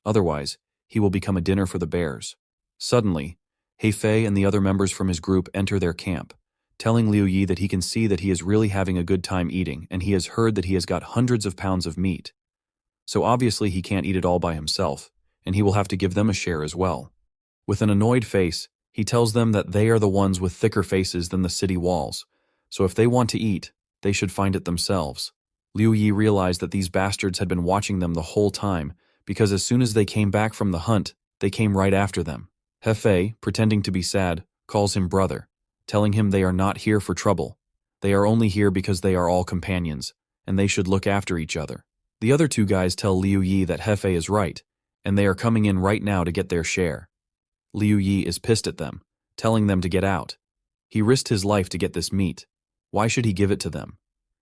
Otherwise, he will become a dinner for the bears. Suddenly, Heifei and the other members from his group enter their camp, telling Liu Yi that he can see that he is really having a good time eating, and he has heard that he has got hundreds of pounds of meat. So obviously he can't eat it all by himself, and he will have to give them a share as well. With an annoyed face, he tells them that they are the ones with thicker faces than the city walls, so if they want to eat, they should find it themselves. Liu Yi realized that these bastards had been watching them the whole time, because as soon as they came back from the hunt, they came right after them. Heifei, pretending to be sad, calls him brother, telling him they are not here for trouble. They are only here because they are all companions, and they should look after each other. The other two guys tell Liu Yi that Heifei is right, and they are coming in right now to get their share. Liu Yi is pissed at them, telling them to get out. He risked his life to get this meat. Why should he give it to them?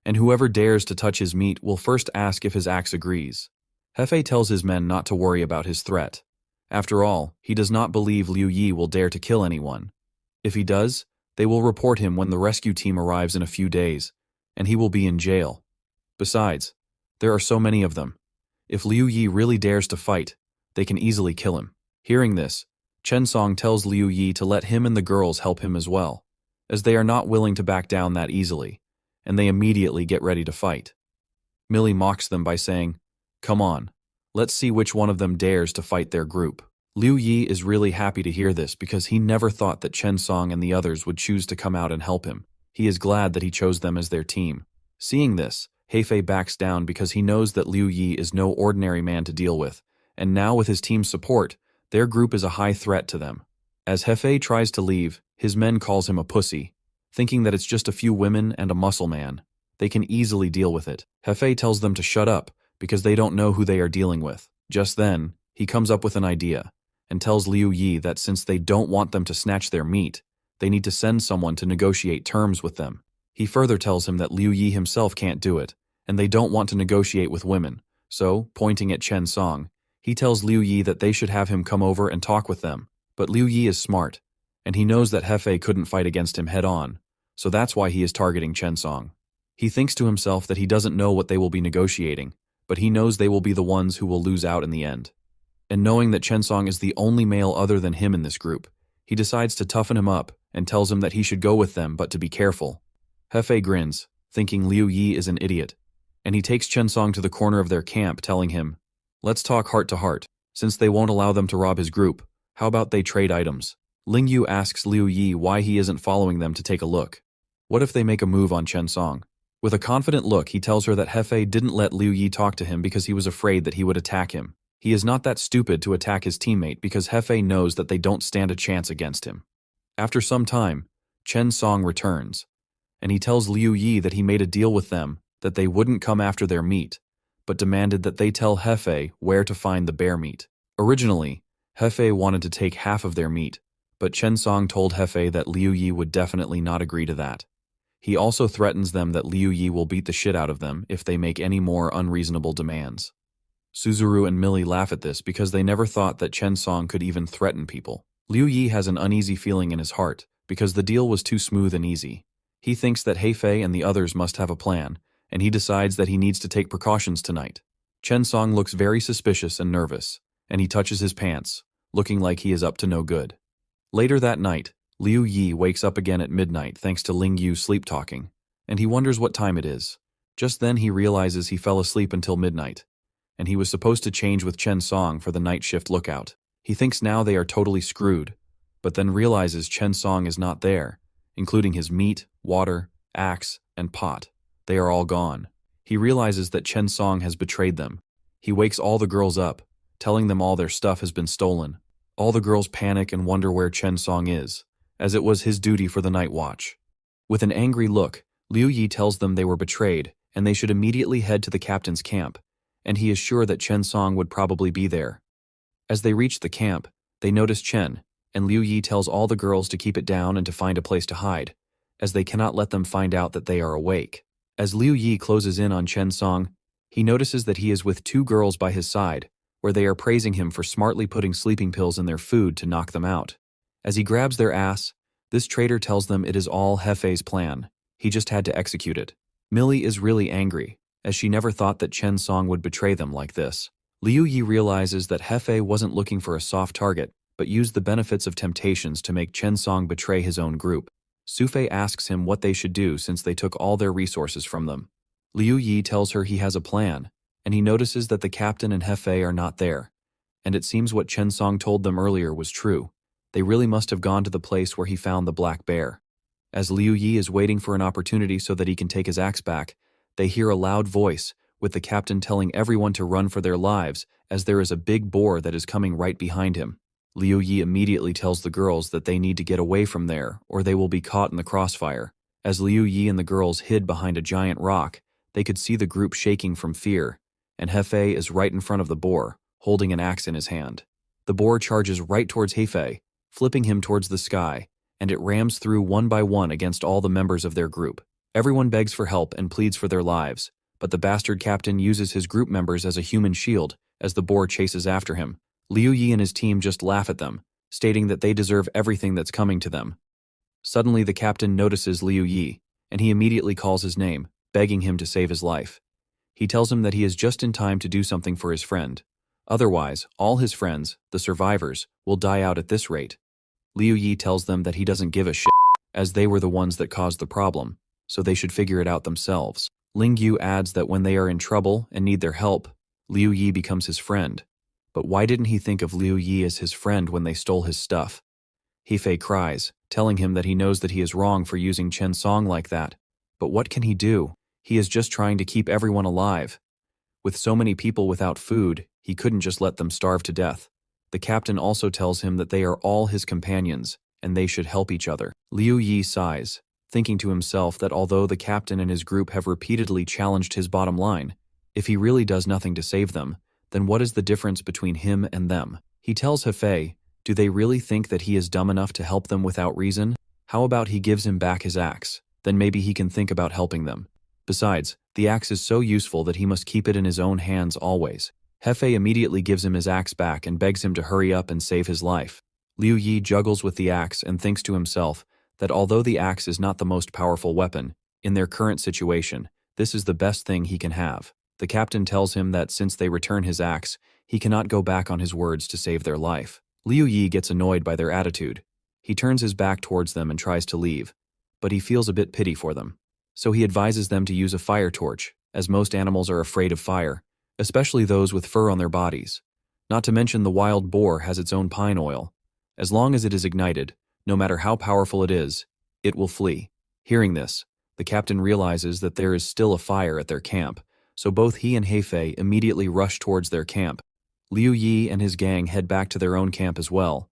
And whoever dares to touch his meat will first ask if his axe agrees. Heifei tells his men not to worry about his threat. After all, he does not believe Liu Yi will dare to kill anyone. If he does, they will report him when the rescue team arrives in a few days, and he will be in jail. Besides, there are so many of them. If Liu Yi really dares to fight, they can easily kill him. Hearing this, Chen Song tells Liu Yi to let him and the girls help him as well, as they are not willing to back down that easily, and they immediately get ready to fight. Millie mocks them by saying, "Come on, let's see which one of them dares to fight their group." Liu Yi is really happy to hear this because he never thought that Chen Song and the others would choose to come out and help him. He is glad that he chose them as their team. Seeing this, Hefei backs down because he knows that Liu Yi is no ordinary man to deal with, and now with his team's support, their group is a high threat to them. As Hefei tries to leave, his men calls him a pussy, thinking that it's just a few women and a muscle man. They can easily deal with it. Hefei tells them to shut up because they don't know who they are dealing with. Just then, he comes up with an idea and tells Liu Yi that since they don't want them to snatch their meat, they need to send someone to negotiate terms with them. He further tells him that Liu Yi himself can't do it, and they don't want to negotiate with women. So, pointing at Chen Song, he tells Liu Yi that they should have him come over and talk with them. But Liu Yi is smart, and he knows that Hefei couldn't fight against him head-on, so that's why he is targeting Chen Song. He thinks to himself that he doesn't know what they will be negotiating, but he knows they will be the ones who will lose out in the end. And knowing that Chen Song is the only male other than him in this group, he decides to toughen him up and tells him that he should go with them but to be careful. Hefei grins, thinking Liu Yi is an idiot, and he takes Chen Song to the corner of their camp telling him, "Let's talk heart to heart. Since they won't allow them to rob his group, how about they trade items?" Ling Yu asks Liu Yi why he isn't following them to take a look. What if they make a move on Chen Song? With a confident look, he tells her that Hefei didn't let Liu Yi talk to him because he was afraid that he would attack him. He is not that stupid to attack his teammate because Hefei knows that they don't stand a chance against him. After some time, Chen Song returns, and he tells Liu Yi that he made a deal with them that they wouldn't come after their meat, but demanded that they tell Hefei where to find the bear meat. Originally, Hefei wanted to take half of their meat, but Chen Song told Hefei that Liu Yi would definitely not agree to that. He also threatens them that Liu Yi will beat the shit out of them if they make any more unreasonable demands. Suzuru and Millie laugh at this because they never thought that Chen Song could even threaten people. Liu Yi has an uneasy feeling in his heart because the deal was too smooth and easy. He thinks that Hefei and the others must have a plan, and he decides that he needs to take precautions tonight. Chen Song looks very suspicious and nervous, and he touches his pants, looking like he is up to no good. Later that night, Liu Yi wakes up again at midnight thanks to Ling Yu sleep-talking, and he wonders what time it is. Just then he realizes he fell asleep until midnight, and he was supposed to change with Chen Song for the night shift lookout. He thinks now they are totally screwed, but then realizes Chen Song is not there, including his meat, water, axe, and pot. They are all gone. He realizes that Chen Song has betrayed them. He wakes all the girls up, telling them all their stuff has been stolen. All the girls panic and wonder where Chen Song is, as it was his duty for the night watch. With an angry look, Liu Yi tells them they were betrayed and they should immediately head to the captain's camp, and he is sure that Chen Song would probably be there. As they reach the camp, they notice Chen, and Liu Yi tells all the girls to keep it down and to find a place to hide, as they cannot let them find out that they are awake. As Liu Yi closes in on Chen Song, he notices that he is with two girls by his side, where they are praising him for smartly putting sleeping pills in their food to knock them out. As he grabs their ass, this traitor tells them it is all Hefei's plan. He just had to execute it. Millie is really angry, as she never thought that Chen Song would betray them like this. Liu Yi realizes that Hefei wasn't looking for a soft target, but used the benefits of temptations to make Chen Song betray his own group. Sufei asks him what they should do since they took all their resources from them. Liu Yi tells her he has a plan, and he notices that the captain and Hefei are not there, and it seems what Chen Song told them earlier was true. They really must have gone to the place where he found the black bear. As Liu Yi is waiting for an opportunity so that he can take his axe back, they hear a loud voice, with the captain telling everyone to run for their lives as there is a big boar that is coming right behind him. Liu Yi immediately tells the girls that they need to get away from there or they will be caught in the crossfire. As Liu Yi and the girls hid behind a giant rock, they could see the group shaking from fear, and Hefei is right in front of the boar, holding an axe in his hand. The boar charges right towards Hefei, flipping him towards the sky, and it rams through one by one against all the members of their group. Everyone begs for help and pleads for their lives, but the bastard captain uses his group members as a human shield as the boar chases after him. Liu Yi and his team just laugh at them, stating that they deserve everything that's coming to them. Suddenly the captain notices Liu Yi, and he immediately calls his name, begging him to save his life. He tells him that he is just in time to do something for his friend. Otherwise, all his friends, the survivors, will die out at this rate. Liu Yi tells them that he doesn't give a shit, as they were the ones that caused the problem, so they should figure it out themselves. Ling Yu adds that when they are in trouble and need their help, Liu Yi becomes his friend. But why didn't he think of Liu Yi as his friend when they stole his stuff? Hefei cries, telling him that he knows that he is wrong for using Chen Song like that. But what can he do? He is just trying to keep everyone alive. With so many people without food, he couldn't just let them starve to death. The captain also tells him that they are all his companions, and they should help each other. Liu Yi sighs, thinking to himself that although the captain and his group have repeatedly challenged his bottom line, if he really does nothing to save them, then what is the difference between him and them? He tells Hefei, do they really think that he is dumb enough to help them without reason? How about he gives him back his axe? Then maybe he can think about helping them. Besides, the axe is so useful that he must keep it in his own hands always. Hefei immediately gives him his axe back and begs him to hurry up and save his life. Liu Yi juggles with the axe and thinks to himself that although the axe is not the most powerful weapon, in their current situation, this is the best thing he can have. The captain tells him that since they return his axe, he cannot go back on his words to save their life. Liu Yi gets annoyed by their attitude. He turns his back towards them and tries to leave, but he feels a bit pity for them. So he advises them to use a fire torch, as most animals are afraid of fire, especially those with fur on their bodies. Not to mention the wild boar has its own pine oil. As long as it is ignited, no matter how powerful it is, it will flee. Hearing this, the captain realizes that there is still a fire at their camp, so both he and Hefei immediately rush towards their camp. Liu Yi and his gang head back to their own camp as well.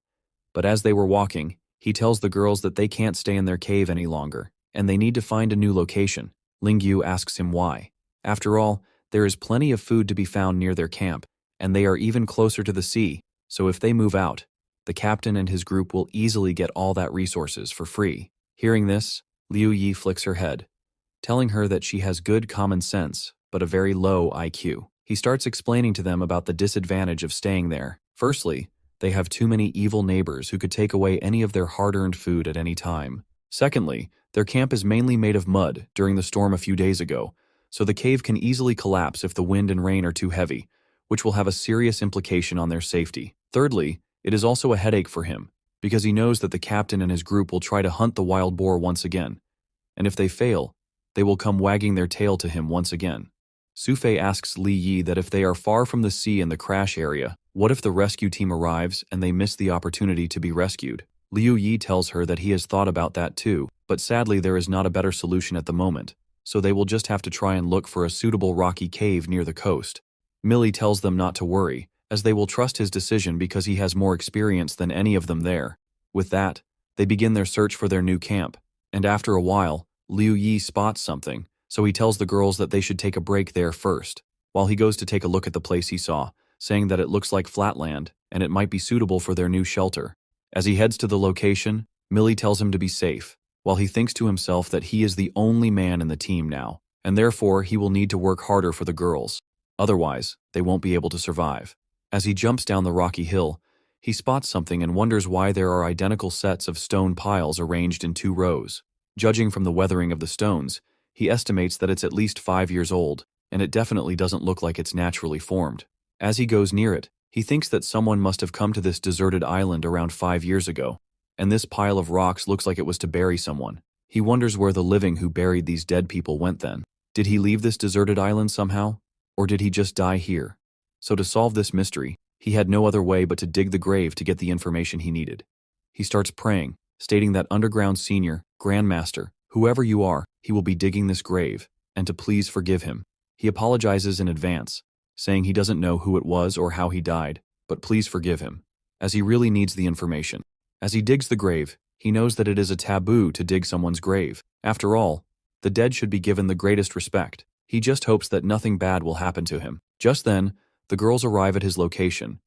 But as they were walking, he tells the girls that they can't stay in their cave any longer, and they need to find a new location. Ling Yu asks him why. After all, there is plenty of food to be found near their camp, and they are even closer to the sea, so if they move out, the captain and his group will easily get all that resources for free. Hearing this, Liu Yi flicks her head, telling her that she has good common sense, but a very low IQ. He starts explaining to them about the disadvantage of staying there. Firstly, they have too many evil neighbors who could take away any of their hard-earned food at any time. Secondly, their camp is mainly made of mud during the storm a few days ago, so the cave can easily collapse if the wind and rain are too heavy, which will have a serious implication on their safety. Thirdly, it is also a headache for him, because he knows that the captain and his group will try to hunt the wild boar once again, and if they fail, they will come wagging their tail to him once again. Sufei asks Li Yi that if they are far from the sea in the crash area, what if the rescue team arrives and they miss the opportunity to be rescued? Liu Yi tells her that he has thought about that too, but sadly there is not a better solution at the moment, so they will just have to try and look for a suitable rocky cave near the coast. Millie tells them not to worry, as they will trust his decision because he has more experience than any of them there. With that, they begin their search for their new camp, and after a while, Liu Yi spots something, so he tells the girls that they should take a break there first, while he goes to take a look at the place he saw, saying that it looks like flatland, and it might be suitable for their new shelter. As he heads to the location, Millie tells him to be safe, while he thinks to himself that he is the only man in the team now, and therefore he will need to work harder for the girls. Otherwise, they won't be able to survive. As he jumps down the rocky hill, he spots something and wonders why there are identical sets of stone piles arranged in 2 rows. Judging from the weathering of the stones, he estimates that it's at least 5 years old, and it definitely doesn't look like it's naturally formed. As he goes near it, he thinks that someone must have come to this deserted island around 5 years ago, and this pile of rocks looks like it was to bury someone. He wonders where the living who buried these dead people went then. Did he leave this deserted island somehow? Or did he just die here? So to solve this mystery, he had no other way but to dig the grave to get the information he needed. He starts praying, stating that Underground Senior, Grandmaster, whoever you are, he will be digging this grave, and to please forgive him. He apologizes in advance, saying he doesn't know who it was or how he died, but please forgive him, as he really needs the information. As he digs the grave, he knows that it is a taboo to dig someone's grave. After all, the dead should be given the greatest respect. He just hopes that nothing bad will happen to him. Just then, the girls arrive at his location,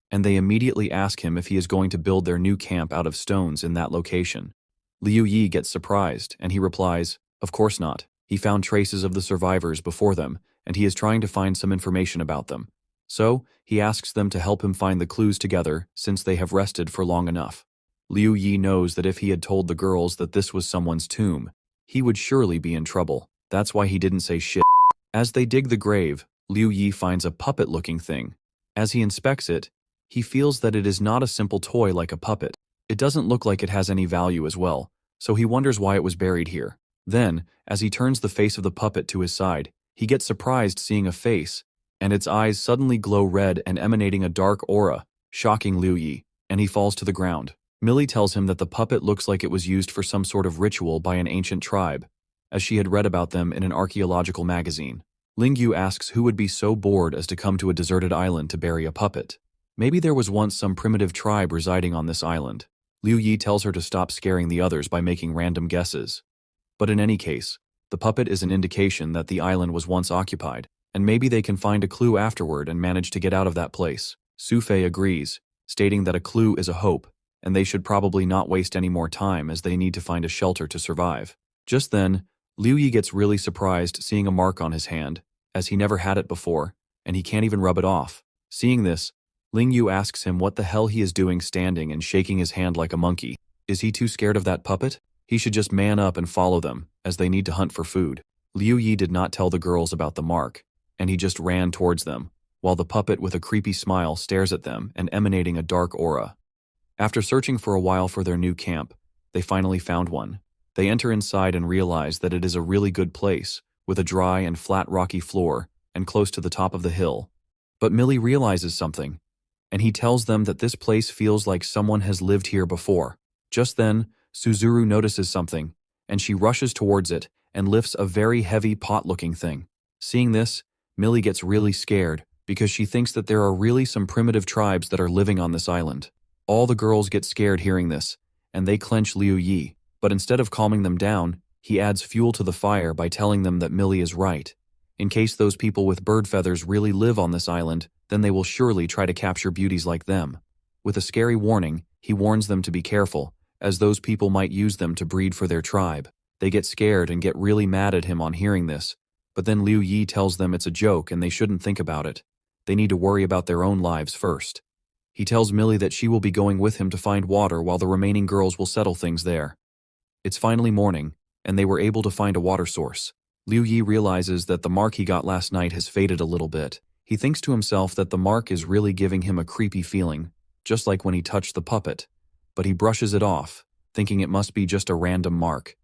and they immediately ask him if he is going to build their new camp out of stones in that location. Liu Yi gets surprised, and he replies, "Of course not. He found traces of the survivors before them, and he is trying to find some information about them. So, he asks them to help him find the clues together since they have rested for long enough." Liu Yi knows that if he had told the girls that this was someone's tomb, he would surely be in trouble. That's why he didn't say shit. As they dig the grave, Liu Yi finds a puppet-looking thing. As he inspects it, he feels that it is not a simple toy like a puppet. It doesn't look like it has any value as well, so he wonders why it was buried here. Then, as he turns the face of the puppet to his side, he gets surprised seeing a face, and its eyes suddenly glow red and emanating a dark aura, shocking Liu Yi, and he falls to the ground. Millie tells him that the puppet looks like it was used for some sort of ritual by an ancient tribe, as she had read about them in an archaeological magazine. Ling Yu asks who would be so bored as to come to a deserted island to bury a puppet. Maybe there was once some primitive tribe residing on this island. Liu Yi tells her to stop scaring the others by making random guesses. But in any case, the puppet is an indication that the island was once occupied, and maybe they can find a clue afterward and manage to get out of that place. Su Fei agrees, stating that a clue is a hope, and they should probably not waste any more time as they need to find a shelter to survive. Just then, Liu Yi gets really surprised seeing a mark on his hand, as he never had it before, and he can't even rub it off. Seeing this, Ling Yu asks him what the hell he is doing standing and shaking his hand like a monkey. Is he too scared of that puppet? He should just man up and follow them, as they need to hunt for food. Liu Yi did not tell the girls about the mark, and he just ran towards them, while the puppet with a creepy smile stares at them and emanating a dark aura. After searching for a while for their new camp, they finally found one. They enter inside and realize that it is a really good place, with a dry and flat rocky floor, and close to the top of the hill. But Millie realizes something, and he tells them that this place feels like someone has lived here before. Just then, Suzuru notices something, and she rushes towards it and lifts a very heavy pot-looking thing. Seeing this, Millie gets really scared because she thinks that there are really some primitive tribes that are living on this island. All the girls get scared hearing this, and they clench Liu Yi, but instead of calming them down, he adds fuel to the fire by telling them that Millie is right. In case those people with bird feathers really live on this island, then they will surely try to capture beauties like them. With a scary warning, he warns them to be careful, as those people might use them to breed for their tribe. They get scared and get really mad at him on hearing this, but then Liu Yi tells them it's a joke and they shouldn't think about it. They need to worry about their own lives first. He tells Millie that she will be going with him to find water while the remaining girls will settle things there. It's finally morning, and they were able to find a water source. Liu Yi realizes that the mark he got last night has faded a little bit. He thinks to himself that the mark is really giving him a creepy feeling, just like when he touched the puppet. But he brushes it off, thinking it must be just a random mark,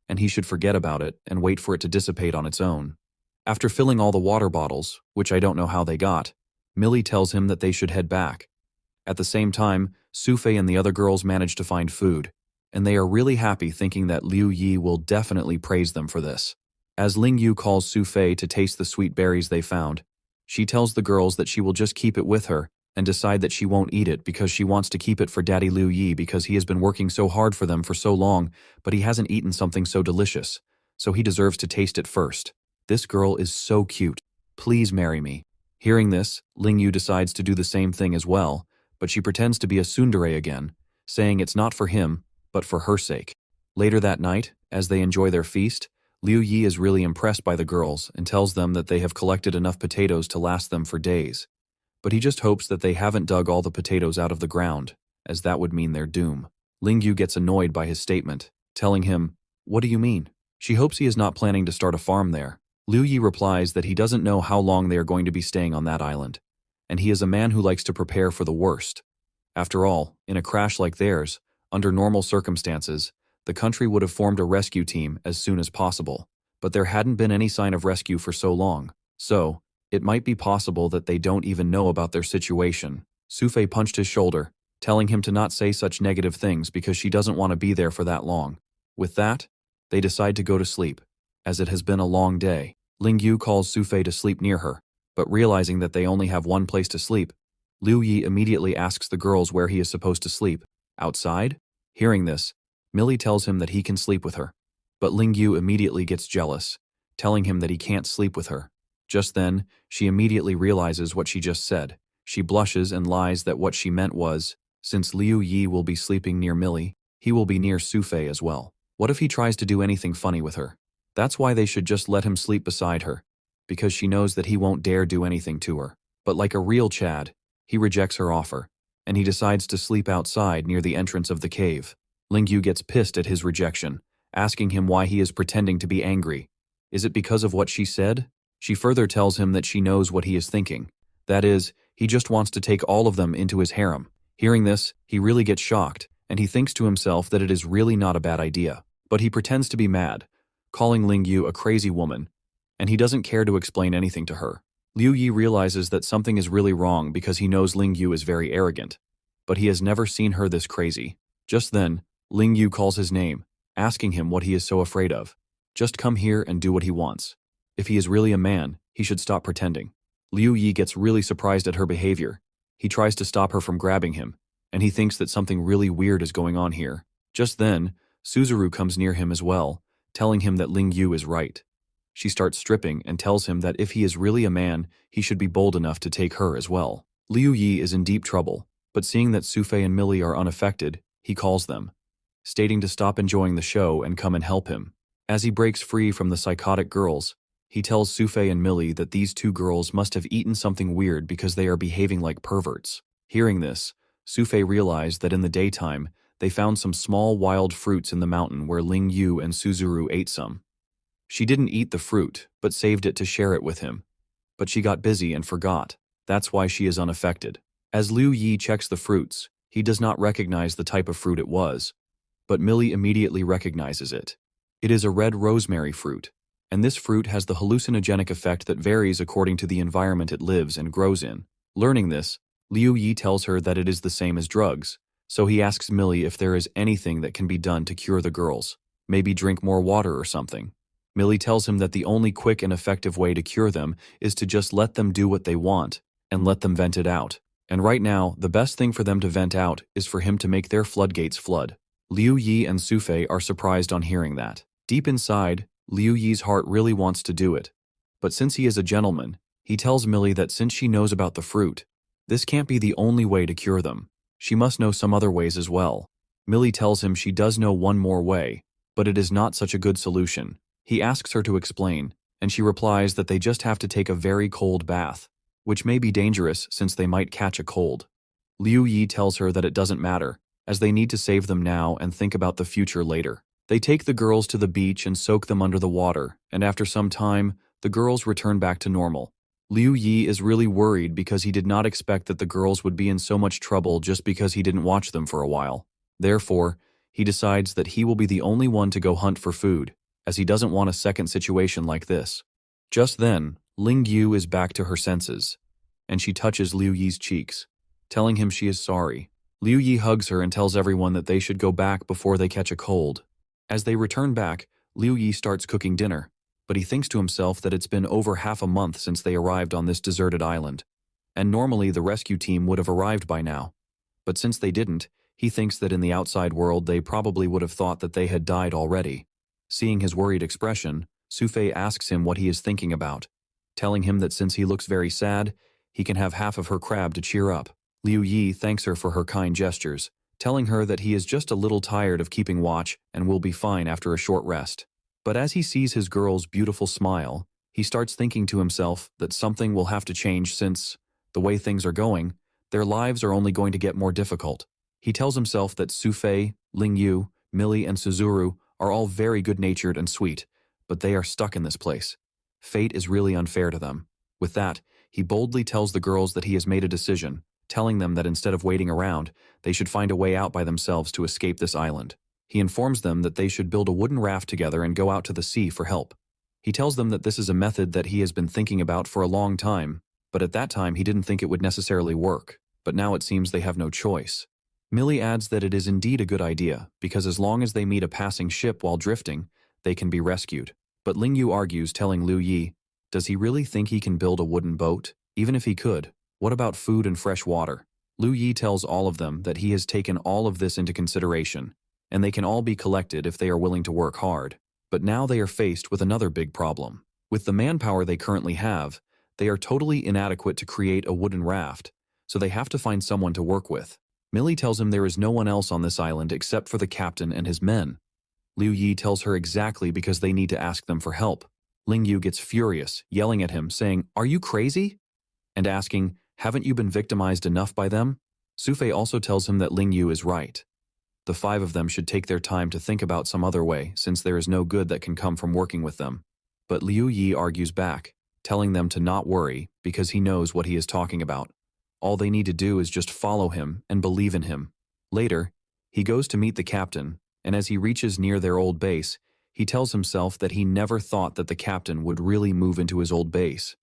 and he should forget about it and wait for it to dissipate on its own. After filling all the water bottles, which I don't know how they got, Millie tells him that they should head back. At the same time, Su Fei and the other girls manage to find food, and they are really happy thinking that Liu Yi will definitely praise them for this. As Ling Yu calls Su Fei to taste the sweet berries they found, she tells the girls that she will just keep it with her and decide that she won't eat it because she wants to keep it for Daddy Liu Yi because he has been working so hard for them for so long, but he hasn't eaten something so delicious, so he deserves to taste it first. This girl is so cute. Please marry me. Hearing this, Ling Yu decides to do the same thing as well, but she pretends to be a tsundere again, saying it's not for him, but for her sake. Later that night, as they enjoy their feast, Liu Yi is really impressed by the girls and tells them that they have collected enough potatoes to last them for days. But he just hopes that they haven't dug all the potatoes out of the ground, as that would mean their doom. Ling Yu gets annoyed by his statement, telling him, "What do you mean?" She hopes he is not planning to start a farm there. Liu Yi replies that he doesn't know how long they are going to be staying on that island, and he is a man who likes to prepare for the worst. After all, in a crash like theirs, under normal circumstances, the country would have formed a rescue team as soon as possible, but there hadn't been any sign of rescue for so long, so it might be possible that they don't even know about their situation. Su Fei punched his shoulder, telling him to not say such negative things because she doesn't want to be there for that long. With that, they decide to go to sleep, as it has been a long day. Ling Yu calls Su Fei to sleep near her, but realizing that they only have one place to sleep, Liu Yi immediately asks the girls where he is supposed to sleep. Outside? Hearing this, Millie tells him that he can sleep with her, but Ling Yu immediately gets jealous, telling him that he can't sleep with her. Just then, she immediately realizes what she just said. She blushes and lies that what she meant was, since Liu Yi will be sleeping near Millie, he will be near Su Fei as well. What if he tries to do anything funny with her? That's why they should just let him sleep beside her, because she knows that he won't dare do anything to her. But like a real Chad, he rejects her offer, and he decides to sleep outside near the entrance of the cave. Ling Yu gets pissed at his rejection, asking him why he is pretending to be angry. Is it because of what she said? She further tells him that she knows what he is thinking. That is, He just wants to take all of them into his harem. Hearing this, he really gets shocked, and he thinks to himself that it is really not a bad idea. But he pretends to be mad, calling Ling Yu a crazy woman, and he doesn't care to explain anything to her. Liu Yi realizes that something is really wrong because he knows Ling Yu is very arrogant, but he has never seen her this crazy. Just then, Ling Yu calls his name, asking him what he is so afraid of. Just come here and do what he wants. If he is really a man, he should stop pretending. Liu Yi gets really surprised at her behavior. He tries to stop her from grabbing him, and he thinks that something really weird is going on here. Just then, Suzuru comes near him as well, telling him that Ling Yu is right. She starts stripping and tells him that if he is really a man, he should be bold enough to take her as well. Liu Yi is in deep trouble, but seeing that Sufei and Millie are unaffected, he calls them, stating to stop enjoying the show and come and help him. As he breaks free from the psychotic girls, he tells Sufei and Millie that these two girls must have eaten something weird because they are behaving like perverts. Hearing this, Sufei realized that in the daytime, they found some small wild fruits in the mountain where Ling Yu and Suzuru ate some. She didn't eat the fruit, but saved it to share it with him. But she got busy and forgot. That's why she is unaffected. As Liu Yi checks the fruits, he does not recognize the type of fruit it was, but Millie immediately recognizes it. It is a red rosemary fruit, and this fruit has the hallucinogenic effect that varies according to the environment it lives and grows in. Learning this, Liu Yi tells her that it is the same as drugs, so he asks Millie if there is anything that can be done to cure the girls. Maybe drink more water or something. Millie tells him that the only quick and effective way to cure them is to just let them do what they want and let them vent it out. And right now, the best thing for them to vent out is for him to make their floodgates flood. Liu Yi and Sufei are surprised on hearing that. Deep inside, Liu Yi's heart really wants to do it. But since he is a gentleman, he tells Millie that since she knows about the fruit, this can't be the only way to cure them. She must know some other ways as well. Millie tells him she does know one more way, but it is not such a good solution. He asks her to explain, and she replies that they just have to take a very cold bath, which may be dangerous since they might catch a cold. Liu Yi tells her that it doesn't matter, as they need to save them now and think about the future later. They take the girls to the beach and soak them under the water, and after some time, the girls return back to normal. Liu Yi is really worried because he did not expect that the girls would be in so much trouble just because he didn't watch them for a while. Therefore, he decides that he will be the only one to go hunt for food, as he doesn't want a second situation like this. Just then, Ling Yu is back to her senses, and she touches Liu Yi's cheeks, telling him she is sorry. Liu Yi hugs her and tells everyone that they should go back before they catch a cold. As they return back, Liu Yi starts cooking dinner, but he thinks to himself that it's been over half a month since they arrived on this deserted island, and normally the rescue team would have arrived by now. But since they didn't, he thinks that in the outside world they probably would have thought that they had died already. Seeing his worried expression, Sufei asks him what he is thinking about, telling him that since he looks very sad, he can have half of her crab to cheer up. Liu Yi thanks her for her kind gestures, telling her that he is just a little tired of keeping watch and will be fine after a short rest. But as he sees his girl's beautiful smile, he starts thinking to himself that something will have to change since, the way things are going, their lives are only going to get more difficult. He tells himself that Sufei, Ling Yu, Millie, and Suzuru are all very good-natured and sweet, but they are stuck in this place. Fate is really unfair to them. With that, he boldly tells the girls that he has made a decision, telling them that instead of waiting around, they should find a way out by themselves to escape this island. He informs them that they should build a wooden raft together and go out to the sea for help. He tells them that this is a method that he has been thinking about for a long time, but at that time he didn't think it would necessarily work, but now it seems they have no choice. Millie adds that it is indeed a good idea, because as long as they meet a passing ship while drifting, they can be rescued. But Ling Yu argues, telling Liu Yi, does he really think he can build a wooden boat? Even if he could, what about food and fresh water? Liu Yi tells all of them that he has taken all of this into consideration, and they can all be collected if they are willing to work hard. But now they are faced with another big problem. With the manpower they currently have, they are totally inadequate to create a wooden raft, so they have to find someone to work with. Millie tells him there is no one else on this island except for the captain and his men. Liu Yi tells her exactly because they need to ask them for help. Ling Yu gets furious, yelling at him, saying, "Are you crazy?" and asking, "Haven't you been victimized enough by them?" Sufei also tells him that Ling Yu is right. The five of them should take their time to think about some other way, since there is no good that can come from working with them. But Liu Yi argues back, telling them to not worry because he knows what he is talking about. All they need to do is just follow him and believe in him. Later, he goes to meet the captain, and as he reaches near their old base, he tells himself that he never thought that the captain would really move into his old base.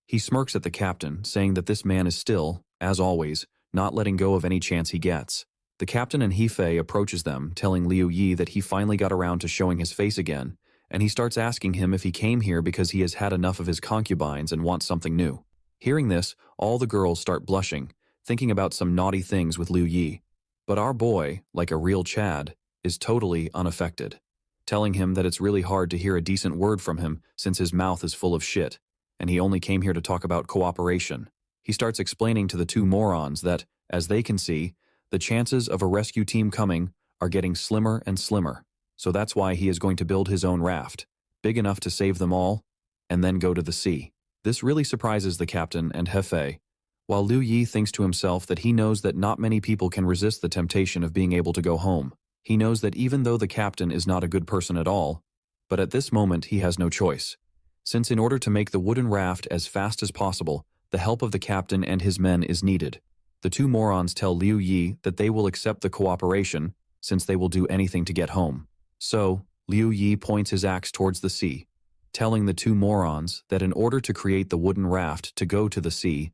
He smirks at the captain, saying that this man is still, as always, not letting go of any chance he gets. The captain and Hefei approaches them, telling Liu Yi that he finally got around to showing his face again, and he starts asking him if he came here because he has had enough of his concubines and wants something new. Hearing this, all the girls start blushing, thinking about some naughty things with Liu Yi. But our boy, like a real Chad, is totally unaffected, telling him that it's really hard to hear a decent word from him since his mouth is full of shit, and he only came here to talk about cooperation. He starts explaining to the two morons that, as they can see, the chances of a rescue team coming are getting slimmer and slimmer, so that's why he is going to build his own raft, big enough to save them all, and then go to the sea. This really surprises the captain and Hefei, while Liu Yi thinks to himself that he knows that not many people can resist the temptation of being able to go home. He knows that even though the captain is not a good person at all, but at this moment he has no choice, since in order to make the wooden raft as fast as possible, the help of the captain and his men is needed. The two morons tell Liu Yi that they will accept the cooperation, since they will do anything to get home. So, Liu Yi points his axe towards the sea, telling the two morons that in order to create the wooden raft to go to the sea,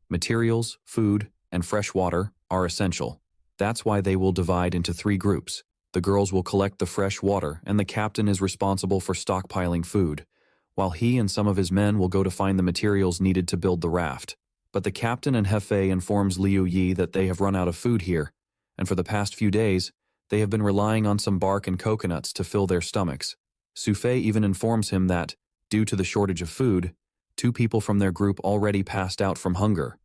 materials, food, and fresh water are essential. That's why they will divide into 3 groups. The girls will collect the fresh water, and the captain is responsible for stockpiling food, while he and some of his men will go to find the materials needed to build the raft. But the captain and Hefei informs Liu Yi that they have run out of food here, and for the past few days, they have been relying on some bark and coconuts to fill their stomachs. Sufei even informs him that, due to the shortage of food, 2 people from their group already passed out from hunger.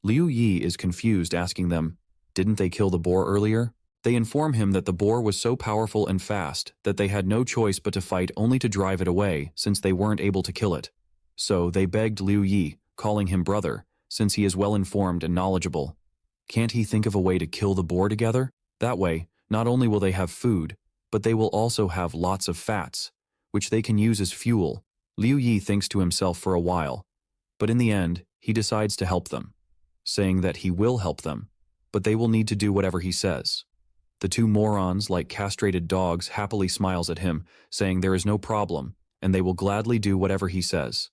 Liu Yi is confused, asking them, didn't they kill the boar earlier? They inform him that the boar was so powerful and fast that they had no choice but to fight only to drive it away since they weren't able to kill it. So they begged Liu Yi, calling him brother, since he is well informed and knowledgeable. Can't he think of a way to kill the boar together? That way, not only will they have food, but they will also have lots of fats, which they can use as fuel. Liu Yi thinks to himself for a while, but in the end, he decides to help them, saying that he will help them, but they will need to do whatever he says. The 2 morons, like castrated dogs, happily smiles at him, saying there is no problem, and they will gladly do whatever he says.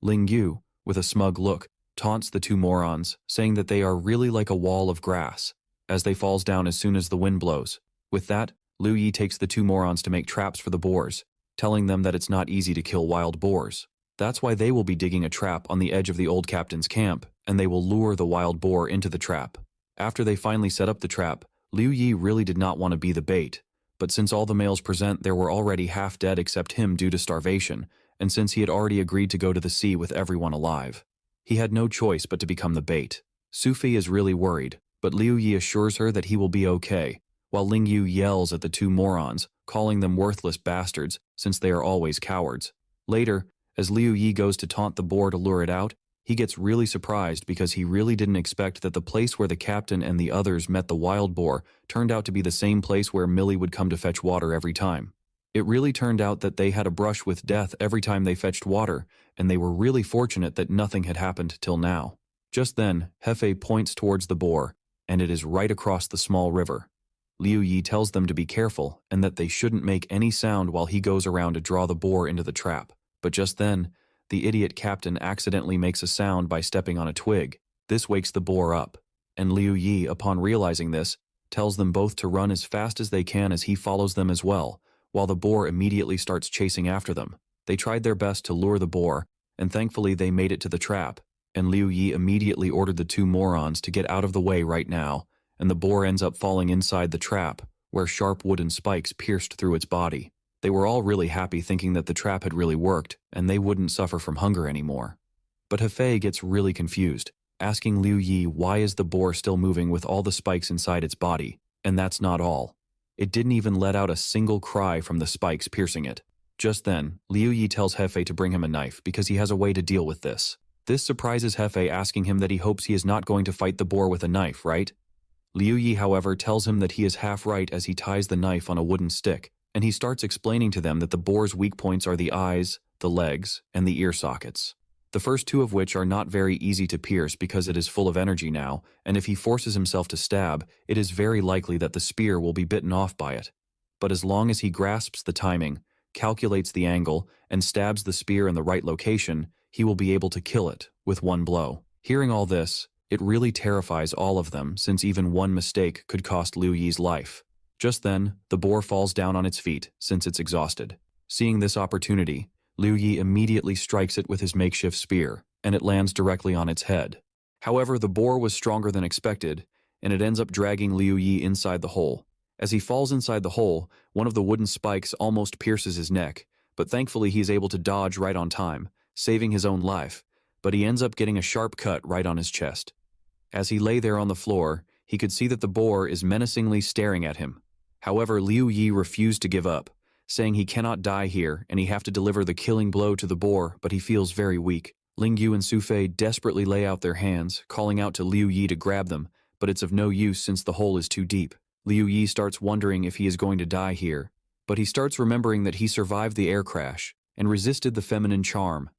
Ling Yu, with a smug look, taunts the 2 morons, saying that they are really like a wall of grass, as they falls down as soon as the wind blows. With that, Liu Yi takes the 2 morons to make traps for the boars, telling them that it's not easy to kill wild boars. That's why they will be digging a trap on the edge of the old captain's camp, and they will lure the wild boar into the trap. After they finally set up the trap, Liu Yi really did not want to be the bait, but since all the males present there were already half dead except him due to starvation, and since he had already agreed to go to the sea with everyone alive, he had no choice but to become the bait. Sufi is really worried, but Liu Yi assures her that he will be okay, while Ling Yu yells at the 2 morons, calling them worthless bastards since they are always cowards. Later, as Liu Yi goes to taunt the boar to lure it out, he gets really surprised because he really didn't expect that the place where the captain and the others met the wild boar turned out to be the same place where Millie would come to fetch water every time. It really turned out that they had a brush with death every time they fetched water, and they were really fortunate that nothing had happened till now. Just then, Hefei points towards the boar, and it is right across the small river. Liu Yi tells them to be careful and that they shouldn't make any sound while he goes around to draw the boar into the trap. But just then, the idiot captain accidentally makes a sound by stepping on a twig. This wakes the boar up, and Liu Yi, upon realizing this, tells them both to run as fast as they can as he follows them as well, while the boar immediately starts chasing after them. They tried their best to lure the boar, and thankfully they made it to the trap, and Liu Yi immediately ordered the 2 morons to get out of the way right now, and the boar ends up falling inside the trap, where sharp wooden spikes pierced through its body. They were all really happy thinking that the trap had really worked, and they wouldn't suffer from hunger anymore. But Hefei gets really confused, asking Liu Yi why is the boar still moving with all the spikes inside its body, and that's not all. It didn't even let out a single cry from the spikes piercing it. Just then, Liu Yi tells Hefei to bring him a knife because he has a way to deal with this. This surprises Hefei, asking him that he hopes he is not going to fight the boar with a knife, right? Liu Yi, however, tells him that he is half right as he ties the knife on a wooden stick, and he starts explaining to them that the boar's weak points are the eyes, the legs, and the ear sockets. the first two of which are not very easy to pierce because it is full of energy now, and if he forces himself to stab, it is very likely that the spear will be bitten off by it. But as long as he grasps the timing, calculates the angle, and stabs the spear in the right location, he will be able to kill it with one blow. Hearing all this, it really terrifies all of them, since even one mistake could cost Liu Yi's life. Just then, the boar falls down on its feet, since it's exhausted. Seeing this opportunity, Liu Yi immediately strikes it with his makeshift spear, and it lands directly on its head. However, the boar was stronger than expected, and it ends up dragging Liu Yi inside the hole. As he falls inside the hole, one of the wooden spikes almost pierces his neck, but thankfully he is able to dodge right on time, saving his own life, but he ends up getting a sharp cut right on his chest. As he lay there on the floor, he could see that the boar is menacingly staring at him. However, Liu Yi refused to give up, saying he cannot die here and he have to deliver the killing blow to the boar, but he feels very weak. Ling Yu and Su Fei desperately lay out their hands, calling out to Liu Yi to grab them, but it's of no use since the hole is too deep. Liu Yi starts wondering if he is going to die here, but he starts remembering that he survived the air crash and resisted the feminine charm.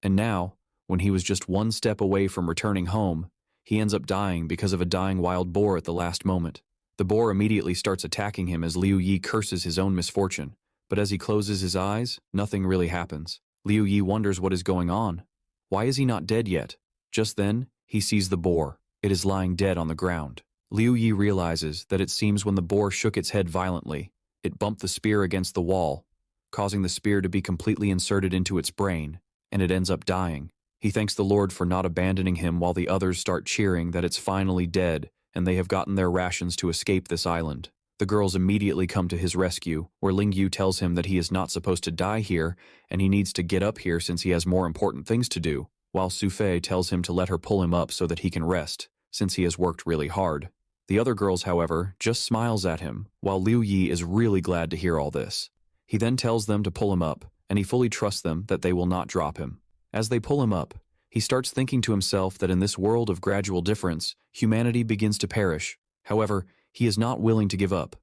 And now, when he was just one step away from returning home, he ends up dying because of a dying wild boar at the last moment. The boar immediately starts attacking him as Liu Yi curses his own misfortune, but as he closes his eyes, nothing really happens. Liu Yi wonders what is going on. Why is he not dead yet? Just then, he sees the boar. It is lying dead on the ground. Liu Yi realizes that it seems when the boar shook its head violently, it bumped the spear against the wall, causing the spear to be completely inserted into its brain, and it ends up dying. He thanks the Lord for not abandoning him while the others start cheering that it's finally dead and they have gotten their rations to escape this island. The girls immediately come to his rescue, where Ling Yu tells him that he is not supposed to die here and he needs to get up here since he has more important things to do, while Su Fei tells him to let her pull him up so that he can rest, since he has worked really hard. The other girls, however, just smiles at him, while Liu Yi is really glad to hear all this. He then tells them to pull him up, and he fully trusts them that they will not drop him. As they pull him up, he starts thinking to himself that in this world of gradual difference, humanity begins to perish. However, he is not willing to give up,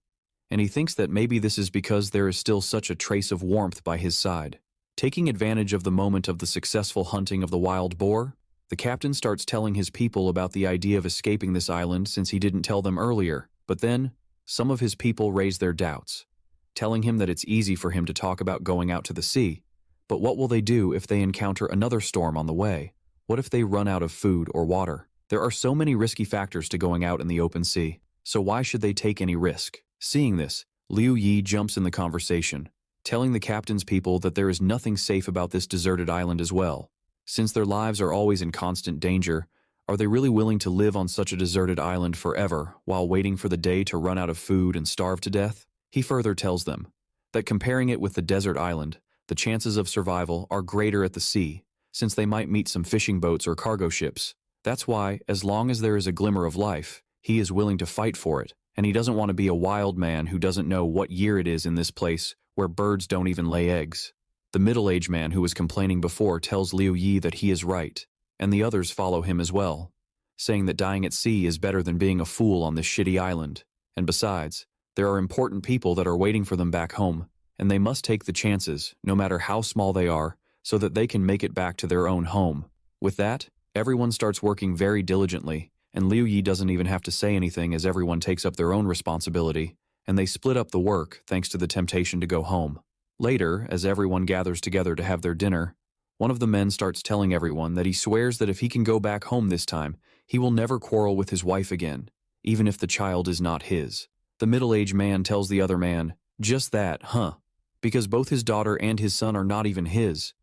and he thinks that maybe this is because there is still such a trace of warmth by his side. Taking advantage of the moment of the successful hunting of the wild boar, the captain starts telling his people about the idea of escaping this island since he didn't tell them earlier, but then, some of his people raise their doubts, telling him that it's easy for him to talk about going out to the sea, but what will they do if they encounter another storm on the way? What if they run out of food or water? There are so many risky factors to going out in the open sea, so why should they take any risk? Seeing this, Liu Yi jumps in the conversation, telling the captain's people that there is nothing safe about this deserted island as well. Since their lives are always in constant danger, are they really willing to live on such a deserted island forever while waiting for the day to run out of food and starve to death? He further tells them that comparing it with the desert island, the chances of survival are greater at the sea, since they might meet some fishing boats or cargo ships. That's why, as long as there is a glimmer of life, he is willing to fight for it, and he doesn't want to be a wild man who doesn't know what year it is in this place where birds don't even lay eggs. The middle-aged man who was complaining before tells Liu Yi that he is right, and the others follow him as well, saying that dying at sea is better than being a fool on this shitty island, and besides, there are important people that are waiting for them back home, and they must take the chances, no matter how small they are, so that they can make it back to their own home. With that, everyone starts working very diligently, and Liu Yi doesn't even have to say anything as everyone takes up their own responsibility, and they split up the work thanks to the temptation to go home. Later, as everyone gathers together to have their dinner, one of the men starts telling everyone that he swears that if he can go back home this time, he will never quarrel with his wife again, even if the child is not his. The middle-aged man tells the other man, "Just that, huh? Because both his daughter and his son are not even his.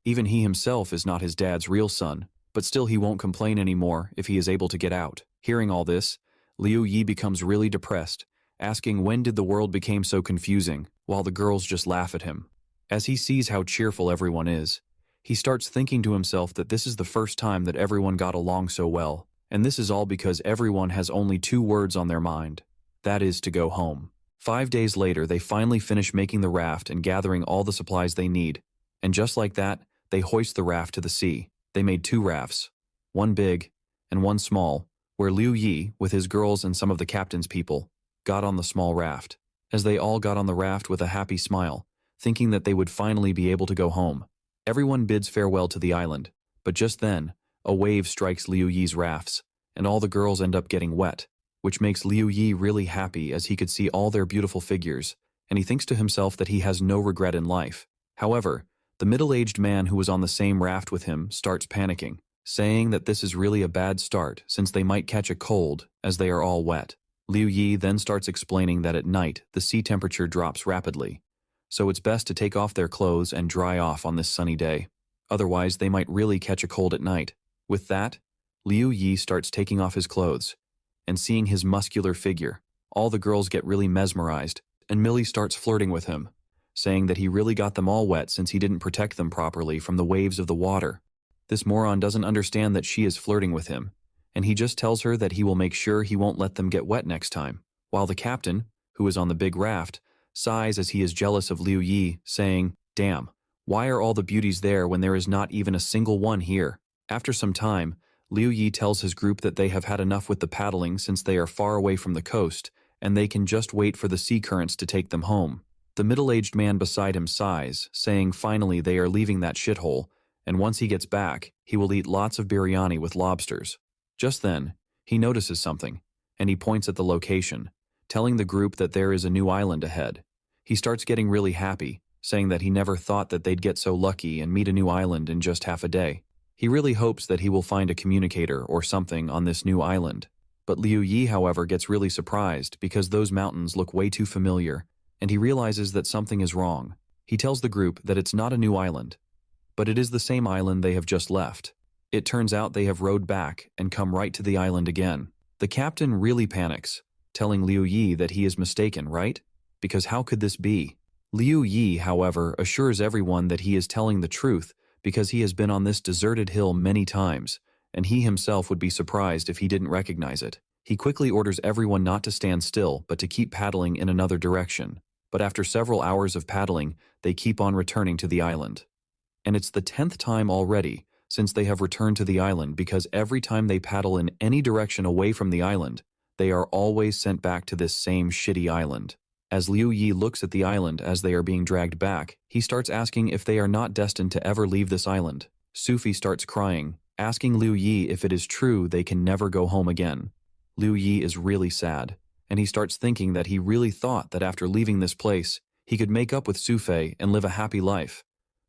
Even he himself is not his dad's real son, but still he won't complain anymore if he is able to get out." Hearing all this, Liu Yi becomes really depressed, asking when did the world become so confusing, while the girls just laugh at him. As he sees how cheerful everyone is, he starts thinking to himself that this is the first time that everyone got along so well, and this is all because everyone has only two words on their mind. That is to go home. 5 days later, they finally finish making the raft and gathering all the supplies they need, and just like that, they hoist the raft to the sea. They made 2 rafts, one big and one small, where Liu Yi, with his girls and some of the captain's people, got on the small raft. As they all got on the raft with a happy smile, thinking that they would finally be able to go home, everyone bids farewell to the island, But just then, a wave strikes Liu Yi's rafts, and all the girls end up getting wet, which makes Liu Yi really happy as he could see all their beautiful figures, and he thinks to himself that he has no regret in life. However, the middle-aged man who was on the same raft with him starts panicking, saying that this is really a bad start since they might catch a cold as they are all wet. Liu Yi then starts explaining that at night the sea temperature drops rapidly, so it's best to take off their clothes and dry off on this sunny day. Otherwise, they might really catch a cold at night. With that, Liu Yi starts taking off his clothes, and seeing his muscular figure, all the girls get really mesmerized, and Millie starts flirting with him, saying that he really got them all wet since he didn't protect them properly from the waves of the water. This moron doesn't understand that she is flirting with him, and he just tells her that he will make sure he won't let them get wet next time, while the captain, who is on the big raft, sighs as he is jealous of Liu Yi, saying, "Damn, why are all the beauties there when there is not even a single one here?" After some time, Liu Yi tells his group that they have had enough with the paddling since they are far away from the coast, and they can just wait for the sea currents to take them home. The middle-aged man beside him sighs, saying finally they are leaving that shithole, and once he gets back, he will eat lots of biryani with lobsters. Just then, he notices something, and he points at the location, telling the group that there is a new island ahead. He starts getting really happy, saying that he never thought that they'd get so lucky and meet a new island in just half a day. He really hopes that he will find a communicator or something on this new island. But Liu Yi, however, gets really surprised because those mountains look way too familiar, and he realizes that something is wrong. He tells the group that it's not a new island, but it is the same island they have just left. It turns out they have rowed back and come right to the island again. The captain really panics, telling Liu Yi that he is mistaken, right? Because how could this be? Liu Yi, however, assures everyone that he is telling the truth because he has been on this deserted hill many times, and he himself would be surprised if he didn't recognize it. He quickly orders everyone not to stand still, but to keep paddling in another direction. But after several hours of paddling, they keep on returning to the island. And it's the 10th time already since they have returned to the island because every time they paddle in any direction away from the island, they are always sent back to this same shitty island. As Liu Yi looks at the island as they are being dragged back, he starts asking if they are not destined to ever leave this island. Sufi starts crying, asking Liu Yi if it is true they can never go home again. Liu Yi is really sad, and he starts thinking that he really thought that after leaving this place, he could make up with Sufei and live a happy life.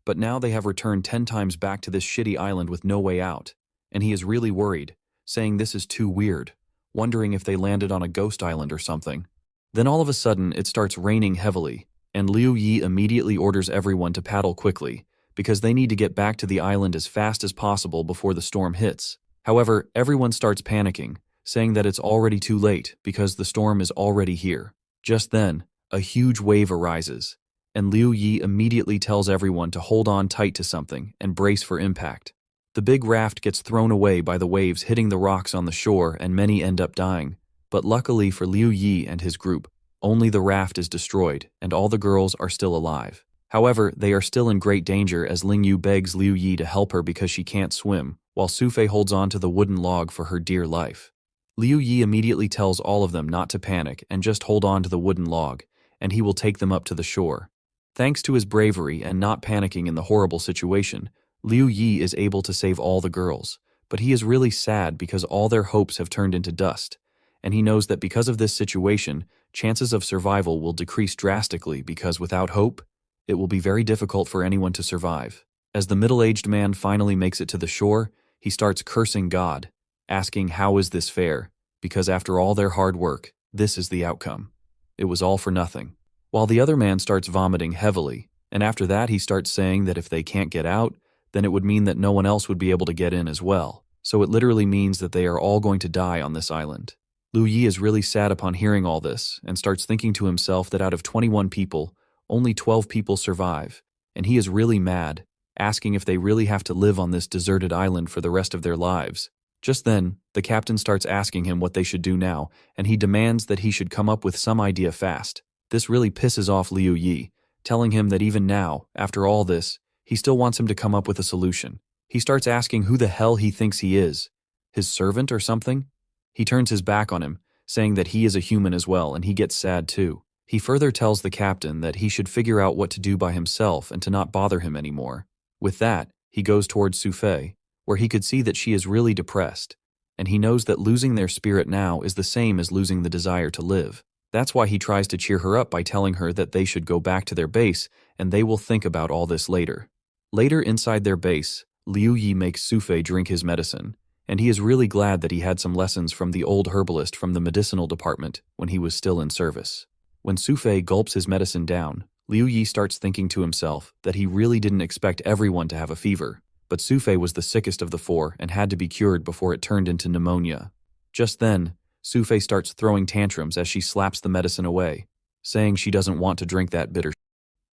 But now they have returned 10 times back to this shitty island with no way out, and he is really worried, saying this is too weird, wondering if they landed on a ghost island or something. Then all of a sudden, it starts raining heavily, and Liu Yi immediately orders everyone to paddle quickly, because they need to get back to the island as fast as possible before the storm hits. However, everyone starts panicking, saying that it's already too late because the storm is already here. Just then, a huge wave arises, and Liu Yi immediately tells everyone to hold on tight to something and brace for impact. The big raft gets thrown away by the waves hitting the rocks on the shore, and many end up dying. But luckily for Liu Yi and his group, only the raft is destroyed and all the girls are still alive. However, they are still in great danger as Ling Yu begs Liu Yi to help her because she can't swim, while Sufei holds on to the wooden log for her dear life. Liu Yi immediately tells all of them not to panic and just hold on to the wooden log, and he will take them up to the shore. Thanks to his bravery and not panicking in the horrible situation, Liu Yi is able to save all the girls, but he is really sad because all their hopes have turned into dust. And he knows that because of this situation, chances of survival will decrease drastically because without hope, it will be very difficult for anyone to survive. As the middle-aged man finally makes it to the shore, he starts cursing God, asking how is this fair, because after all their hard work, this is the outcome. It was all for nothing. While the other man starts vomiting heavily, and after that he starts saying that if they can't get out, then it would mean that no one else would be able to get in as well. So it literally means that they are all going to die on this island. Liu Yi is really sad upon hearing all this and starts thinking to himself that out of 21 people, only 12 people survive, and he is really mad, asking if they really have to live on this deserted island for the rest of their lives. Just then, the captain starts asking him what they should do now, and he demands that he should come up with some idea fast. This really pisses off Liu Yi, telling him that even now, after all this, he still wants him to come up with a solution. He starts asking who the hell he thinks he is. His servant or something? He turns his back on him, saying that he is a human as well, and he gets sad too. He further tells the captain that he should figure out what to do by himself and to not bother him anymore. With that, he goes towards Sufei, where he could see that she is really depressed, and he knows that losing their spirit now is the same as losing the desire to live. That's why he tries to cheer her up by telling her that they should go back to their base and they will think about all this later. Later inside their base, Liu Yi makes Sufei drink his medicine, and he is really glad that he had some lessons from the old herbalist from the medicinal department when he was still in service. When Sufei gulps his medicine down, Liu Yi starts thinking to himself that he really didn't expect everyone to have a fever, but Sufei was the sickest of the four and had to be cured before it turned into pneumonia. Just then, Sufei starts throwing tantrums as she slaps the medicine away, saying she doesn't want to drink that bitter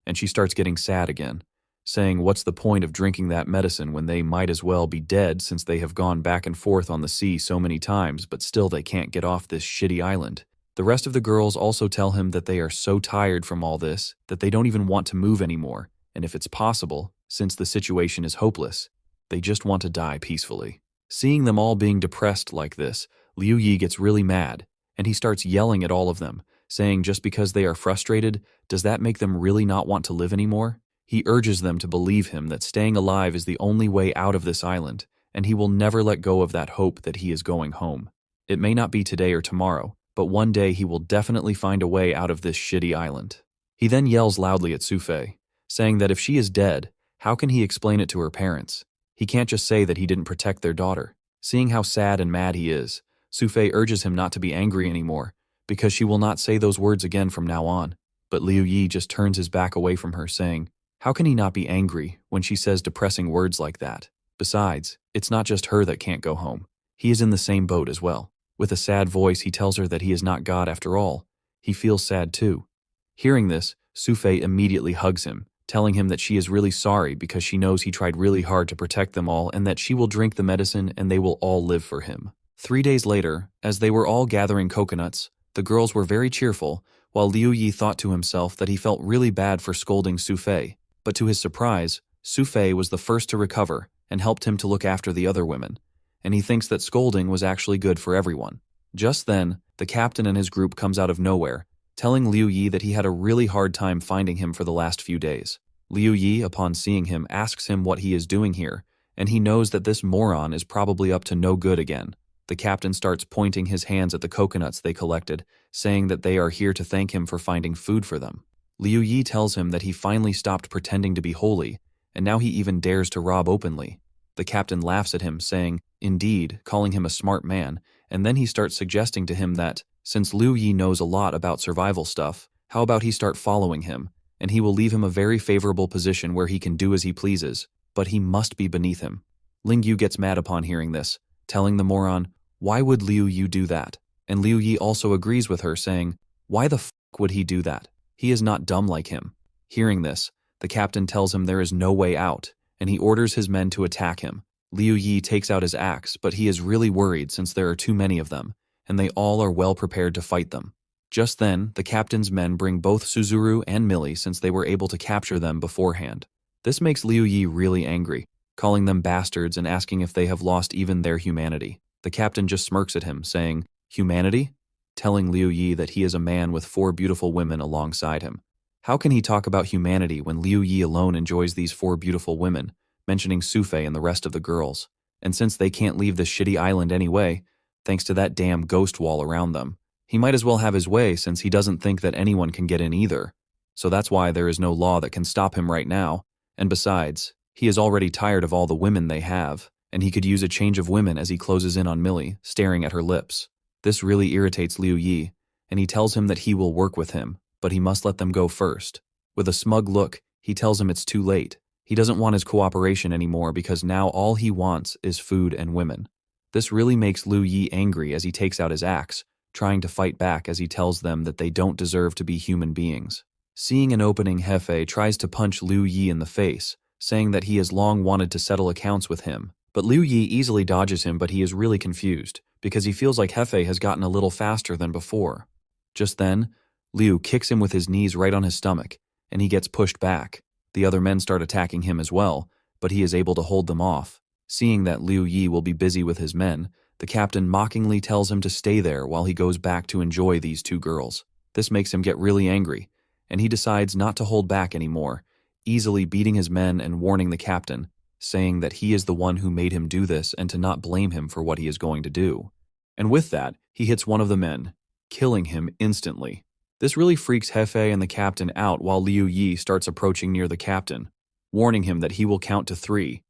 and she starts getting sad again, saying what's the point of drinking that medicine when they might as well be dead since they have gone back and forth on the sea so many times but still they can't get off this shitty island. The rest of the girls also tell him that they are so tired from all this that they don't even want to move anymore, and if it's possible, since the situation is hopeless, they just want to die peacefully. Seeing them all being depressed like this, Liu Yi gets really mad, and he starts yelling at all of them, saying just because they are frustrated, does that make them really not want to live anymore? He urges them to believe him that staying alive is the only way out of this island, and he will never let go of that hope that he is going home. It may not be today or tomorrow, but one day he will definitely find a way out of this shitty island. He then yells loudly at Sufei, saying that if she is dead, how can he explain it to her parents? He can't just say that he didn't protect their daughter. Seeing how sad and mad he is, Sufei urges him not to be angry anymore, because she will not say those words again from now on. But Liu Yi just turns his back away from her, saying, how can he not be angry when she says depressing words like that? Besides, it's not just her that can't go home. He is in the same boat as well. With a sad voice, he tells her that he is not God after all. He feels sad too. Hearing this, Sufei immediately hugs him, telling him that she is really sorry because she knows he tried really hard to protect them all and that she will drink the medicine and they will all live for him. 3 days later, as they were all gathering coconuts, the girls were very cheerful, while Liu Yi thought to himself that he felt really bad for scolding Sufei. But to his surprise, Sufei was the first to recover and helped him to look after the other women, and he thinks that scolding was actually good for everyone. Just then, the captain and his group comes out of nowhere, telling Liu Yi that he had a really hard time finding him for the last few days. Liu Yi, upon seeing him, asks him what he is doing here, and he knows that this moron is probably up to no good again. The captain starts pointing his hands at the coconuts they collected, saying that they are here to thank him for finding food for them. Liu Yi tells him that he finally stopped pretending to be holy, and now he even dares to rob openly. The captain laughs at him, saying, indeed, calling him a smart man, and then he starts suggesting to him that, since Liu Yi knows a lot about survival stuff, how about he start following him, and he will leave him a very favorable position where he can do as he pleases, but he must be beneath him. Ling Yu gets mad upon hearing this, telling the moron, why would Liu Yu do that? And Liu Yi also agrees with her, saying, why the f*** would he do that? He is not dumb like him. Hearing this, the captain tells him there is no way out, and he orders his men to attack him. Liu Yi takes out his axe, but he is really worried since there are too many of them, and they all are well prepared to fight them. Just then, the captain's men bring both Suzuru and Millie since they were able to capture them beforehand. This makes Liu Yi really angry, calling them bastards and asking if they have lost even their humanity. The captain just smirks at him, saying, humanity? Telling Liu Yi that he is a man with 4 beautiful women alongside him. How can he talk about humanity when Liu Yi alone enjoys these 4 beautiful women, mentioning Sufei and the rest of the girls? And since they can't leave this shitty island anyway, thanks to that damn ghost wall around them, he might as well have his way since he doesn't think that anyone can get in either. So that's why there is no law that can stop him right now, and besides, he is already tired of all the women they have, and he could use a change of women as he closes in on Millie, staring at her lips. This really irritates Liu Yi, and he tells him that he will work with him, but he must let them go first. With a smug look, he tells him it's too late. He doesn't want his cooperation anymore because now all he wants is food and women. This really makes Liu Yi angry as he takes out his axe, trying to fight back as he tells them that they don't deserve to be human beings. Seeing an opening, Hefe tries to punch Liu Yi in the face, saying that he has long wanted to settle accounts with him. But Liu Yi easily dodges him, but he is really confused, because he feels like Hefe has gotten a little faster than before. Just then, Liu kicks him with his knees right on his stomach, and he gets pushed back. The other men start attacking him as well, but he is able to hold them off. Seeing that Liu Yi will be busy with his men, the captain mockingly tells him to stay there while he goes back to enjoy these 2 girls. This makes him get really angry, and he decides not to hold back anymore, easily beating his men and warning the captain, saying that he is the one who made him do this and to not blame him for what he is going to do. And with that, he hits one of the men, killing him instantly. This really freaks Hefe and the captain out while Liu Yi starts approaching near the captain, warning him that he will count to 3,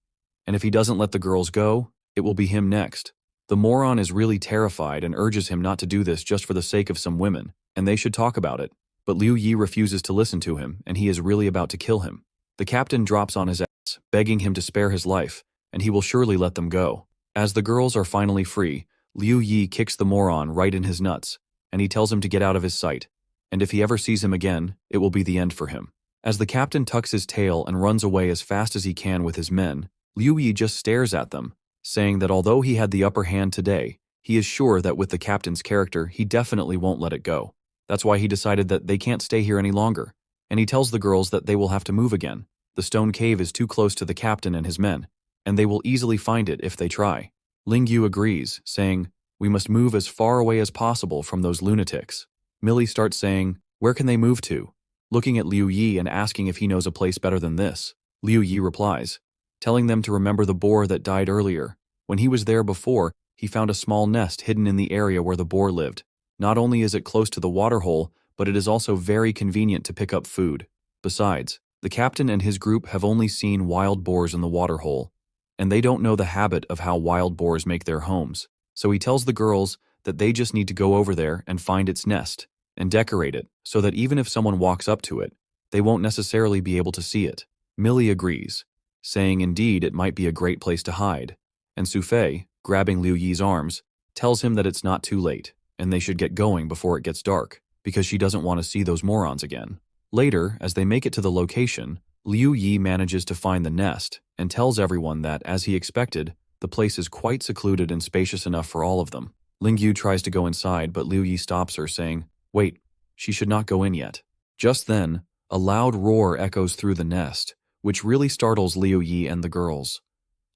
and if he doesn't let the girls go, it will be him next. The moron is really terrified and urges him not to do this just for the sake of some women, and they should talk about it. But Liu Yi refuses to listen to him, and he is really about to kill him. The captain drops on his ass, begging him to spare his life, and he will surely let them go. As the girls are finally free, Liu Yi kicks the moron right in his nuts, and he tells him to get out of his sight, and if he ever sees him again, it will be the end for him. As the captain tucks his tail and runs away as fast as he can with his men, Liu Yi just stares at them, saying that although he had the upper hand today, he is sure that with the captain's character, he definitely won't let it go. That's why he decided that they can't stay here any longer, and he tells the girls that they will have to move again. The stone cave is too close to the captain and his men, and they will easily find it if they try. Ling Yu agrees, saying, "We must move as far away as possible from those lunatics." Millie starts saying, "Where can they move to?" looking at Liu Yi and asking if he knows a place better than this. Liu Yi replies, telling them to remember the boar that died earlier. When he was there before, he found a small nest hidden in the area where the boar lived. Not only is it close to the waterhole, but it is also very convenient to pick up food. Besides, the captain and his group have only seen wild boars in the waterhole, and they don't know the habit of how wild boars make their homes. So he tells the girls that they just need to go over there and find its nest and decorate it so that even if someone walks up to it, they won't necessarily be able to see it. Millie agrees, saying indeed it might be a great place to hide, and Sufei, grabbing Liu Yi's arms, tells him that it's not too late and they should get going before it gets dark because she doesn't want to see those morons again. Later, as they make it to the location, Liu Yi manages to find the nest and tells everyone that, as he expected, the place is quite secluded and spacious enough for all of them. Ling Yu tries to go inside, but Liu Yi stops her, saying, "Wait, she should not go in yet." Just then, a loud roar echoes through the nest, which really startles Liu Yi and the girls.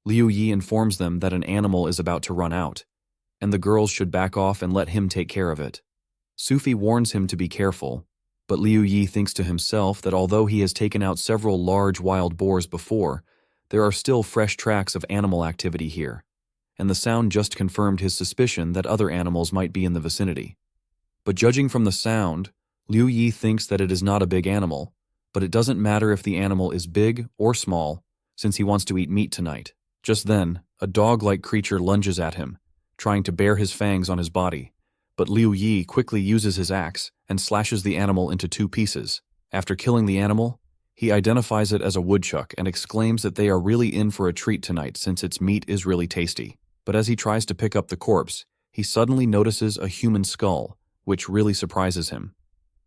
Liu Yi informs them that an animal is about to run out, and the girls should back off and let him take care of it. Sufi warns him to be careful, but Liu Yi thinks to himself that although he has taken out several large wild boars before, there are still fresh tracks of animal activity here, and the sound just confirmed his suspicion that other animals might be in the vicinity. But judging from the sound, Liu Yi thinks that it is not a big animal, but it doesn't matter if the animal is big or small, since he wants to eat meat tonight. Just then, a dog-like creature lunges at him, trying to bare his fangs on his body, but Liu Yi quickly uses his axe and slashes the animal into 2 pieces. After killing the animal, he identifies it as a woodchuck and exclaims that they are really in for a treat tonight since its meat is really tasty. But as he tries to pick up the corpse, he suddenly notices a human skull, which really surprises him.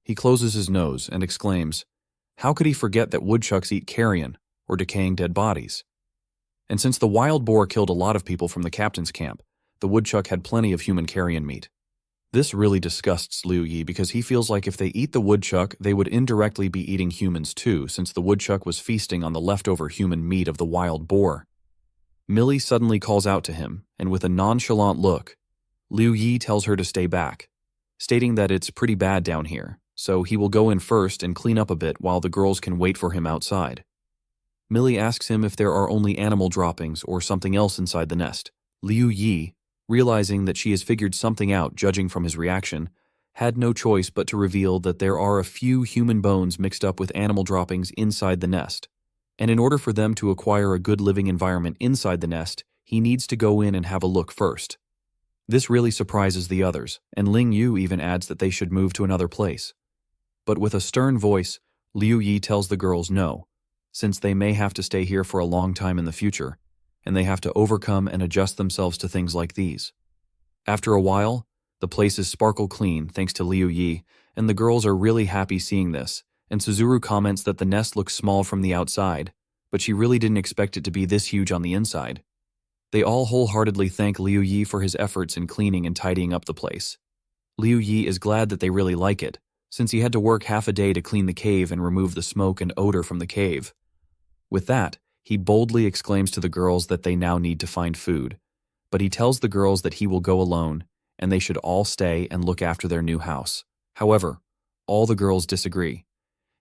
He closes his nose and exclaims, how could he forget that woodchucks eat carrion, or decaying dead bodies? And since the wild boar killed a lot of people from the captain's camp, the woodchuck had plenty of human carrion meat. This really disgusts Liu Yi because he feels like if they eat the woodchuck, they would indirectly be eating humans too, since the woodchuck was feasting on the leftover human meat of the wild boar. Millie suddenly calls out to him, and with a nonchalant look, Liu Yi tells her to stay back, stating that it's pretty bad down here, so he will go in first and clean up a bit while the girls can wait for him outside. Millie asks him if there are only animal droppings or something else inside the nest. Liu Yi, realizing that she has figured something out judging from his reaction, had no choice but to reveal that there are a few human bones mixed up with animal droppings inside the nest. And in order for them to acquire a good living environment inside the nest, he needs to go in and have a look first. This really surprises the others, and Ling Yu even adds that they should move to another place. But with a stern voice, Liu Yi tells the girls no, since they may have to stay here for a long time in the future, and they have to overcome and adjust themselves to things like these. After a while, the place is sparkle clean thanks to Liu Yi, and the girls are really happy seeing this, and Suzuru comments that the nest looks small from the outside, but she really didn't expect it to be this huge on the inside. They all wholeheartedly thank Liu Yi for his efforts in cleaning and tidying up the place. Liu Yi is glad that they really like it, since he had to work half a day to clean the cave and remove the smoke and odor from the cave. With that, he boldly exclaims to the girls that they now need to find food, but he tells the girls that he will go alone and they should all stay and look after their new house. However, all the girls disagree,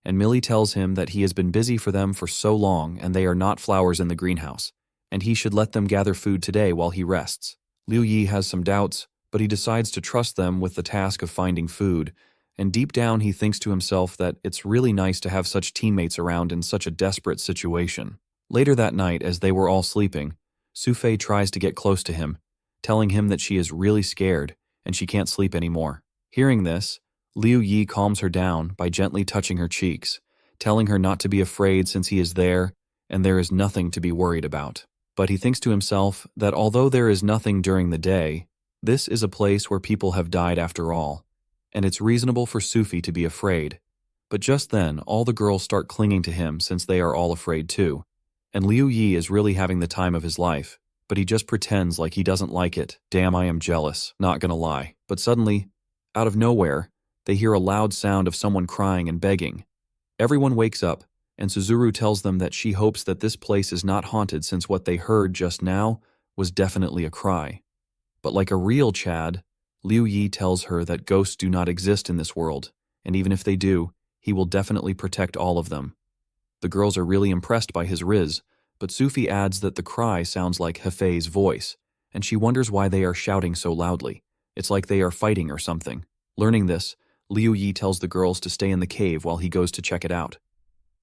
and Millie tells him that he has been busy for them for so long and they are not flowers in the greenhouse, and he should let them gather food today while he rests. Liu Yi has some doubts, but he decides to trust them with the task of finding food, and deep down he thinks to himself that it's really nice to have such teammates around in such a desperate situation. Later that night, as they were all sleeping, Sufei tries to get close to him, telling him that she is really scared and she can't sleep anymore. Hearing this, Liu Yi calms her down by gently touching her cheeks, telling her not to be afraid since he is there and there is nothing to be worried about. But he thinks to himself that although there is nothing during the day, this is a place where people have died after all, and it's reasonable for Sufi to be afraid. But just then, all the girls start clinging to him since they are all afraid too. And Liu Yi is really having the time of his life, but he just pretends like he doesn't like it. Damn, I am jealous, not gonna lie. But suddenly, out of nowhere, they hear a loud sound of someone crying and begging. Everyone wakes up, and Suzuru tells them that she hopes that this place is not haunted since what they heard just now was definitely a cry. But like a real Chad, Liu Yi tells her that ghosts do not exist in this world, and even if they do, he will definitely protect all of them. The girls are really impressed by his riz, but Sufi adds that the cry sounds like Hefei's voice, and she wonders why they are shouting so loudly. It's like they are fighting or something. Learning this, Liu Yi tells the girls to stay in the cave while he goes to check it out.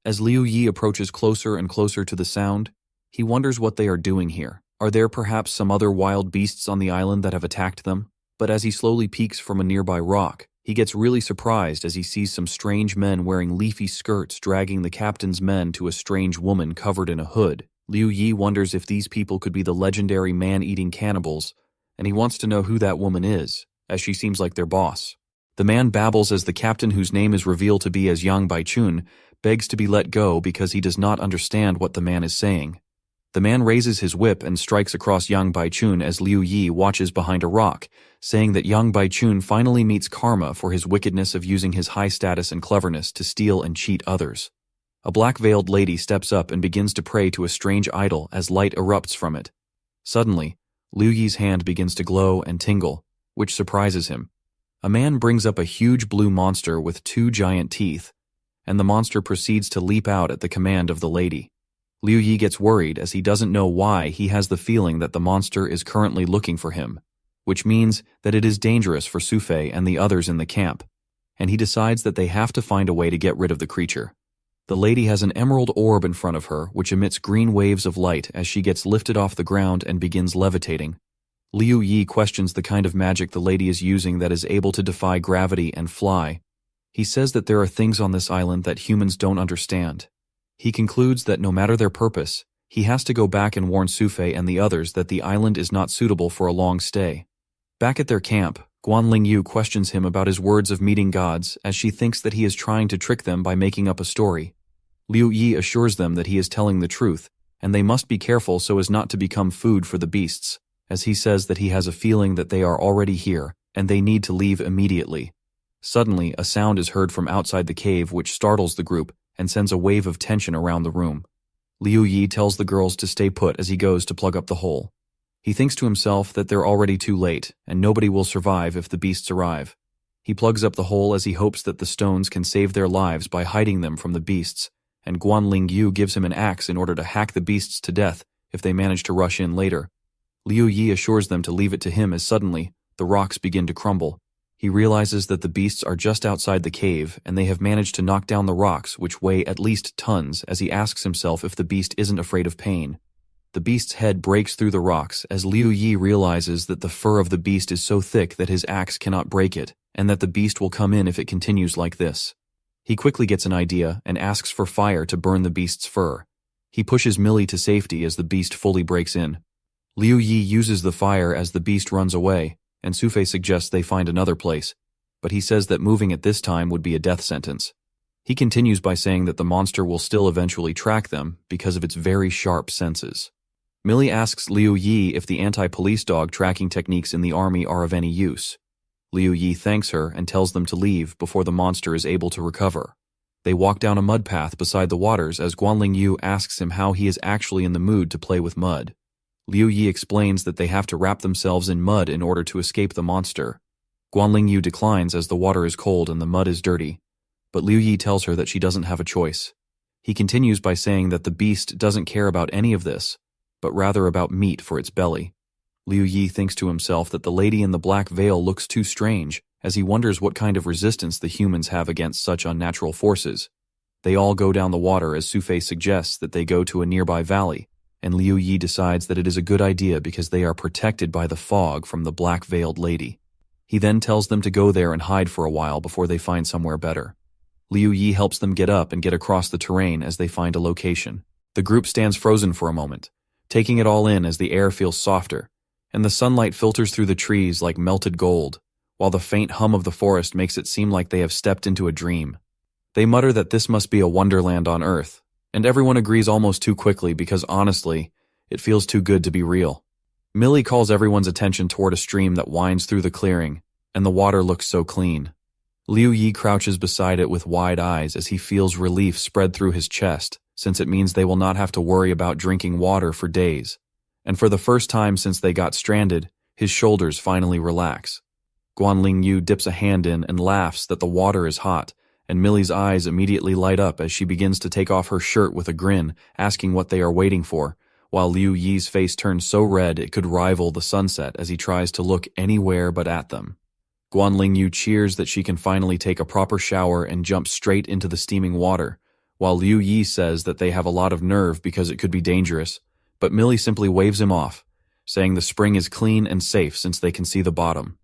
As Liu Yi approaches closer and closer to the sound, he wonders what they are doing here. Are there perhaps some other wild beasts on the island that have attacked them? But as he slowly peeks from a nearby rock, he gets really surprised as he sees some strange men wearing leafy skirts dragging the captain's men to a strange woman covered in a hood. Liu Yi wonders if these people could be the legendary man-eating cannibals, and he wants to know who that woman is, as she seems like their boss. The man babbles as the captain, whose name is revealed to be as Yang Baichun, begs to be let go because he does not understand what the man is saying. The man raises his whip and strikes across Yang Baichun as Liu Yi watches behind a rock, saying that Yang Baichun finally meets karma for his wickedness of using his high status and cleverness to steal and cheat others. A black-veiled lady steps up and begins to pray to a strange idol as light erupts from it. Suddenly, Liu Yi's hand begins to glow and tingle, which surprises him. A man brings up a huge blue monster with 2 giant teeth, and the monster proceeds to leap out at the command of the lady. Liu Yi gets worried as he doesn't know why he has the feeling that the monster is currently looking for him, which means that it is dangerous for Sufei and the others in the camp, and he decides that they have to find a way to get rid of the creature. The lady has an emerald orb in front of her which emits green waves of light as she gets lifted off the ground and begins levitating. Liu Yi questions the kind of magic the lady is using that is able to defy gravity and fly. He says that there are things on this island that humans don't understand. He concludes that no matter their purpose, he has to go back and warn Sufei and the others that the island is not suitable for a long stay. Back at their camp, Ling Yu questions him about his words of meeting gods as she thinks that he is trying to trick them by making up a story. Liu Yi assures them that he is telling the truth, and they must be careful so as not to become food for the beasts, as he says that he has a feeling that they are already here, and they need to leave immediately. Suddenly, a sound is heard from outside the cave which startles the group and sends a wave of tension around the room. Liu Yi tells the girls to stay put as he goes to plug up the hole. He thinks to himself that they're already too late, and nobody will survive if the beasts arrive. He plugs up the hole as he hopes that the stones can save their lives by hiding them from the beasts, and Ling Yu gives him an axe in order to hack the beasts to death if they manage to rush in later. Liu Yi assures them to leave it to him as suddenly, the rocks begin to crumble. He realizes that the beasts are just outside the cave and they have managed to knock down the rocks which weigh at least tons as he asks himself if the beast isn't afraid of pain. The beast's head breaks through the rocks as Liu Yi realizes that the fur of the beast is so thick that his axe cannot break it, and that the beast will come in if it continues like this. He quickly gets an idea and asks for fire to burn the beast's fur. He pushes Millie to safety as the beast fully breaks in. Liu Yi uses the fire as the beast runs away, and Sufei suggests they find another place, but he says that moving at this time would be a death sentence. He continues by saying that the monster will still eventually track them because of its very sharp senses. Millie asks Liu Yi if the anti-police dog tracking techniques in the army are of any use. Liu Yi thanks her and tells them to leave before the monster is able to recover. They walk down a mud path beside the waters as Ling Yu asks him how he is actually in the mood to play with mud. Liu Yi explains that they have to wrap themselves in mud in order to escape the monster. Ling Yu declines as the water is cold and the mud is dirty. but Liu Yi tells her that she doesn't have a choice. He continues by saying that the beast doesn't care about any of this, but rather about meat for its belly. Liu Yi thinks to himself that the lady in the black veil looks too strange, as he wonders what kind of resistance the humans have against such unnatural forces. They all go down the water as Sufei suggests that they go to a nearby valley, and Liu Yi decides that it is a good idea because they are protected by the fog from the black-veiled lady. He then tells them to go there and hide for a while before they find somewhere better. Liu Yi helps them get up and get across the terrain as they find a location. The group stands frozen for a moment, taking it all in as the air feels softer, and the sunlight filters through the trees like melted gold, while the faint hum of the forest makes it seem like they have stepped into a dream. They mutter that this must be a wonderland on Earth, and everyone agrees almost too quickly because honestly, it feels too good to be real. Millie calls everyone's attention toward a stream that winds through the clearing, and the water looks so clean. Liu Yi crouches beside it with wide eyes as he feels relief spread through his chest, since it means they will not have to worry about drinking water for days. And for the first time since they got stranded, his shoulders finally relax. Ling Yu dips a hand in and laughs that the water is hot, and Millie's eyes immediately light up as she begins to take off her shirt with a grin, asking what they are waiting for, while Liu Yi's face turns so red it could rival the sunset as he tries to look anywhere but at them. Ling Yu cheers that she can finally take a proper shower and jump straight into the steaming water, while Liu Yi says that they have a lot of nerve because it could be dangerous, but Millie simply waves him off, saying the spring is clean and safe since they can see the bottom.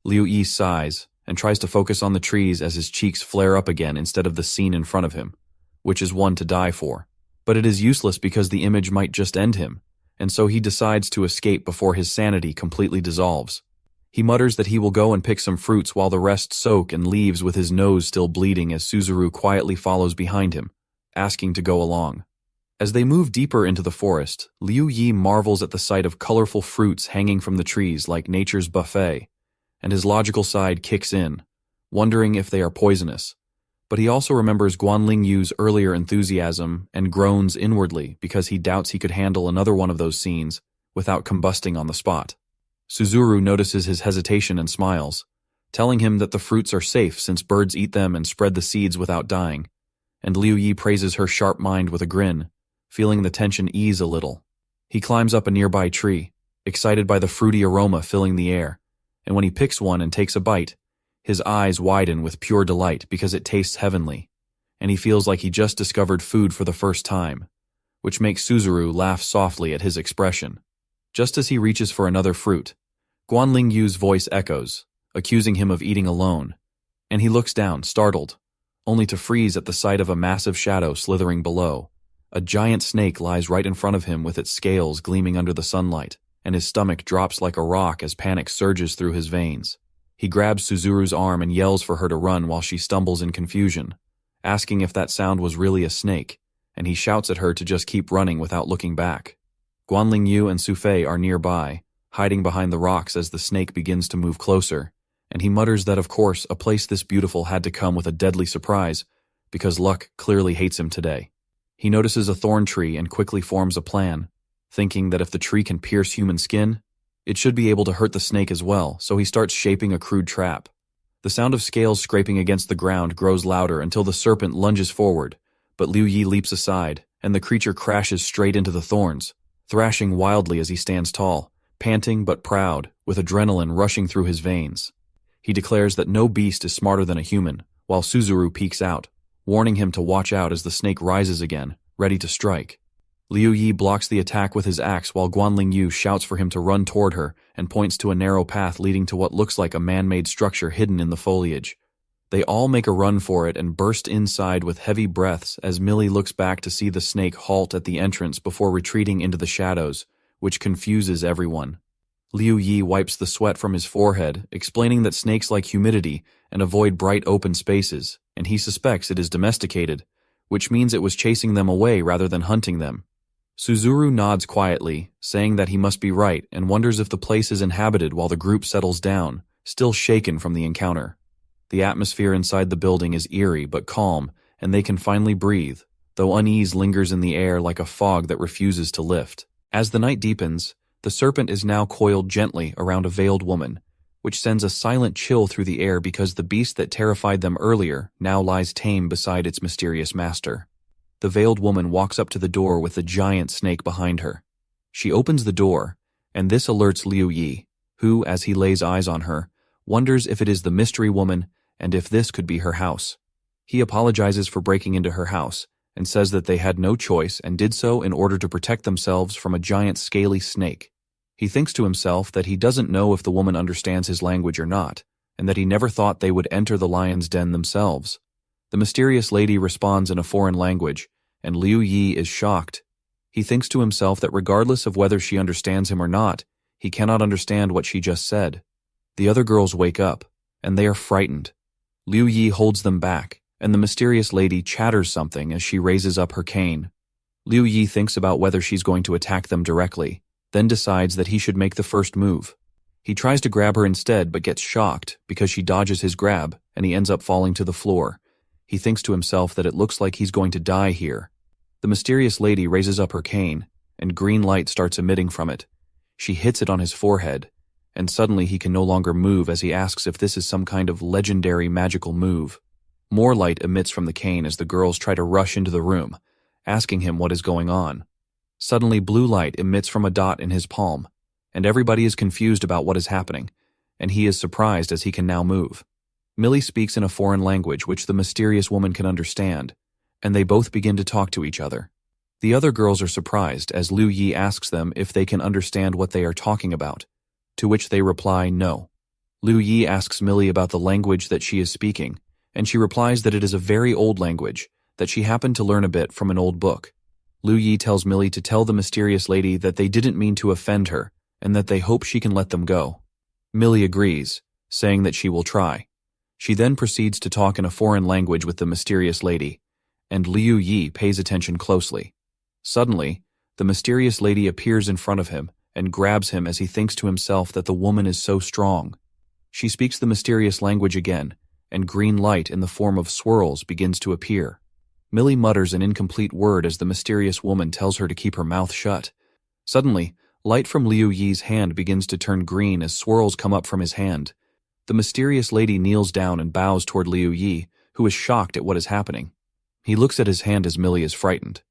Liu Yi sighs and tries to focus on the trees as his cheeks flare up again instead of the scene in front of him, which is one to die for. But it is useless because the image might just end him, and so he decides to escape before his sanity completely dissolves. He mutters that he will go and pick some fruits while the rest soak and leaves with his nose still bleeding as Suzuru quietly follows behind him, asking to go along. As they move deeper into the forest, Liu Yi marvels at the sight of colorful fruits hanging from the trees like nature's buffet, and his logical side kicks in, wondering if they are poisonous. But he also remembers Ling Yu's earlier enthusiasm and groans inwardly because he doubts he could handle another one of those scenes without combusting on the spot. Suzuru notices his hesitation and smiles, telling him that the fruits are safe since birds eat them and spread the seeds without dying, and Liu Yi praises her sharp mind with a grin, feeling the tension ease a little. He climbs up a nearby tree, excited by the fruity aroma filling the air, and when he picks one and takes a bite, his eyes widen with pure delight because it tastes heavenly, and he feels like he just discovered food for the first time, which makes Suzuru laugh softly at his expression. Just as he reaches for another fruit, Ling Yu's voice echoes, accusing him of eating alone, and he looks down, startled, only to freeze at the sight of a massive shadow slithering below. A giant snake lies right in front of him with its scales gleaming under the sunlight, and his stomach drops like a rock as panic surges through his veins. He grabs Suzuru's arm and yells for her to run while she stumbles in confusion, asking if that sound was really a snake, and he shouts at her to just keep running without looking back. Ling Yu and Sufei are nearby, hiding behind the rocks as the snake begins to move closer, and he mutters that of course a place this beautiful had to come with a deadly surprise, because luck clearly hates him today. He notices a thorn tree and quickly forms a plan, thinking that if the tree can pierce human skin, it should be able to hurt the snake as well, so he starts shaping a crude trap. The sound of scales scraping against the ground grows louder until the serpent lunges forward, but Liu Yi leaps aside, and the creature crashes straight into the thorns, thrashing wildly as he stands tall, panting but proud, with adrenaline rushing through his veins. He declares that no beast is smarter than a human, while Suzuru peeks out, warning him to watch out as the snake rises again, ready to strike. Liu Yi blocks the attack with his axe while Ling Yu shouts for him to run toward her and points to a narrow path leading to what looks like a man-made structure hidden in the foliage. They all make a run for it and burst inside with heavy breaths as Millie looks back to see the snake halt at the entrance before retreating into the shadows, which confuses everyone. Liu Yi wipes the sweat from his forehead, explaining that snakes like humidity and avoid bright open spaces, and he suspects it is domesticated, which means it was chasing them away rather than hunting them. Suzuru nods quietly, saying that he must be right and wonders if the place is inhabited while the group settles down, still shaken from the encounter. The atmosphere inside the building is eerie but calm, and they can finally breathe, though unease lingers in the air like a fog that refuses to lift. As the night deepens, the serpent is now coiled gently around a veiled woman, which sends a silent chill through the air because the beast that terrified them earlier now lies tame beside its mysterious master. The veiled woman walks up to the door with the giant snake behind her. She opens the door, and this alerts Liu Yi, who, as he lays eyes on her, wonders if it is the mystery woman and if this could be her house. He apologizes for breaking into her house and says that they had no choice and did so in order to protect themselves from a giant scaly snake. He thinks to himself that he doesn't know if the woman understands his language or not, and that he never thought they would enter the lion's den themselves. The mysterious lady responds in a foreign language, and Liu Yi is shocked. He thinks to himself that regardless of whether she understands him or not, he cannot understand what she just said. The other girls wake up, and they are frightened. Liu Yi holds them back, and the mysterious lady chatters something as she raises up her cane. Liu Yi thinks about whether she's going to attack them directly, then decides that he should make the first move. He tries to grab her instead but gets shocked because she dodges his grab and he ends up falling to the floor. He thinks to himself that it looks like he's going to die here. The mysterious lady raises up her cane, and green light starts emitting from it. She hits it on his forehead, and suddenly he can no longer move as he asks if this is some kind of legendary magical move. More light emits from the cane as the girls try to rush into the room, asking him what is going on. Suddenly blue light emits from a dot in his palm, and everybody is confused about what is happening, and he is surprised as he can now move. Millie speaks in a foreign language which the mysterious woman can understand, and they both begin to talk to each other. The other girls are surprised as Liu Yi asks them if they can understand what they are talking about, to which they reply no. Liu Yi asks Millie about the language that she is speaking, and she replies that it is a very old language, that she happened to learn a bit from an old book. Liu Yi tells Millie to tell the mysterious lady that they didn't mean to offend her, and that they hope she can let them go. Millie agrees, saying that she will try. She then proceeds to talk in a foreign language with the mysterious lady, and Liu Yi pays attention closely. Suddenly, the mysterious lady appears in front of him and grabs him as he thinks to himself that the woman is so strong. She speaks the mysterious language again, and green light in the form of swirls begins to appear. Millie mutters an incomplete word as the mysterious woman tells her to keep her mouth shut. Suddenly, light from Liu Yi's hand begins to turn green as swirls come up from his hand. The mysterious lady kneels down and bows toward Liu Yi, who is shocked at what is happening. He looks at his hand as Millie is frightened.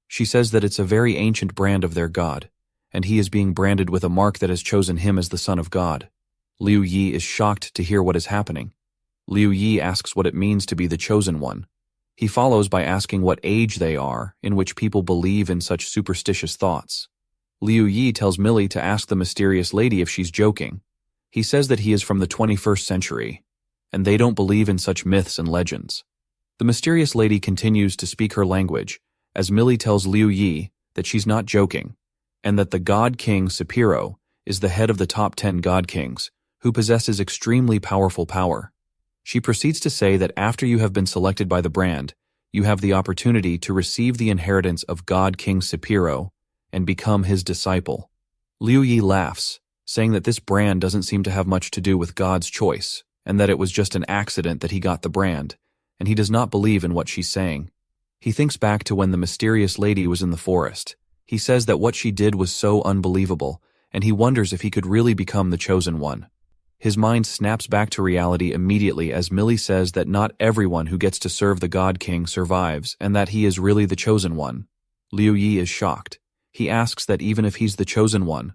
She says that it's a very ancient brand of their god, and he is being branded with a mark that has chosen him as the son of God. Liu Yi is shocked to hear what is happening. Liu Yi asks what it means to be the chosen one. He follows by asking what age they are, in which people believe in such superstitious thoughts. Liu Yi tells Millie to ask the mysterious lady if she's joking. He says that he is from the 21st century, and they don't believe in such myths and legends. The mysterious lady continues to speak her language, as Millie tells Liu Yi that she's not joking, and that the God King Sapiro is the head of the top 10 God Kings, who possesses extremely powerful power. She proceeds to say that after you have been selected by the brand, you have the opportunity to receive the inheritance of God King Sapiro and become his disciple. Liu Yi laughs, saying that this brand doesn't seem to have much to do with God's choice, and that it was just an accident that he got the brand, and he does not believe in what she's saying. He thinks back to when the mysterious lady was in the forest. He says that what she did was so unbelievable, and he wonders if he could really become the chosen one. His mind snaps back to reality immediately as Millie says that not everyone who gets to serve the God King survives and that he is really the chosen one. Liu Yi is shocked. He asks that even if he's the chosen one,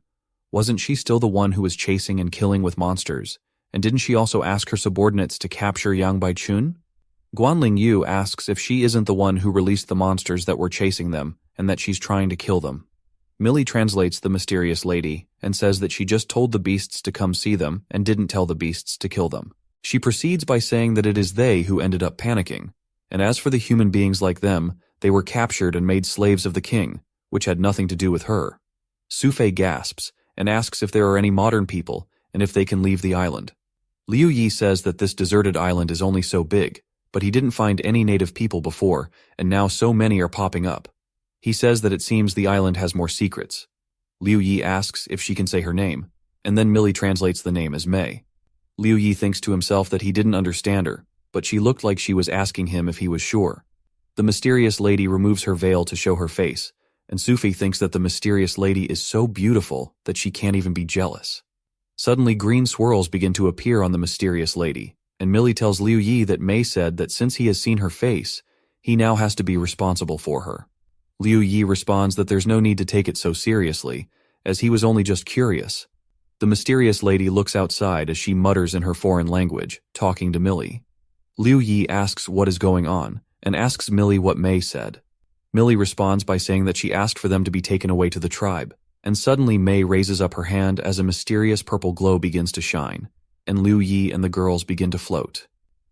wasn't she still the one who was chasing and killing with monsters? And didn't she also ask her subordinates to capture Yang Baichun? Ling Yu asks if she isn't the one who released the monsters that were chasing them and that she's trying to kill them. Millie translates the mysterious lady and says that she just told the beasts to come see them and didn't tell the beasts to kill them. She proceeds by saying that it is they who ended up panicking, and as for the human beings like them, they were captured and made slaves of the king, which had nothing to do with her. Sufei gasps and asks if there are any modern people and if they can leave the island. Liu Yi says that this deserted island is only so big, but he didn't find any native people before, and now so many are popping up. He says that it seems the island has more secrets. Liu Yi asks if she can say her name, and then Millie translates the name as Mei. Liu Yi thinks to himself that he didn't understand her, but she looked like she was asking him if he was sure. The mysterious lady removes her veil to show her face, and Sufi thinks that the mysterious lady is so beautiful that she can't even be jealous. Suddenly green swirls begin to appear on the mysterious lady, and Millie tells Liu Yi that Mei said that since he has seen her face, he now has to be responsible for her. Liu Yi responds that there's no need to take it so seriously, as he was only just curious. The mysterious lady looks outside as she mutters in her foreign language, talking to Millie. Liu Yi asks what is going on, and asks Millie what Mei said. Millie responds by saying that she asked for them to be taken away to the tribe, and suddenly Mei raises up her hand as a mysterious purple glow begins to shine, and Liu Yi and the girls begin to float.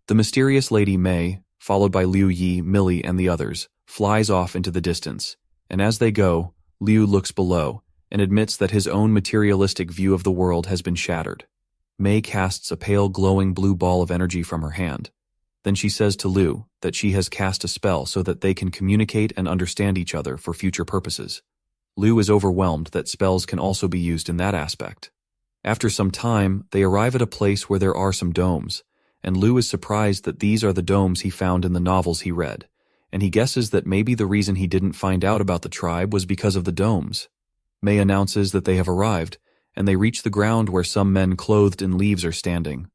The mysterious lady Mei, followed by Liu Yi, Millie, and the others, flies off into the distance, and as they go, Liu looks below and admits that his own materialistic view of the world has been shattered. Mei casts a pale glowing blue ball of energy from her hand. Then she says to Liu that she has cast a spell so that they can communicate and understand each other for future purposes. Liu is overwhelmed that spells can also be used in that aspect. After some time, they arrive at a place where there are some domes, and Liu is surprised that these are the domes he found in the novels he read, and he guesses that maybe the reason he didn't find out about the tribe was because of the domes. Mei announces that they have arrived, and they reach the ground where some men clothed in leaves are standing.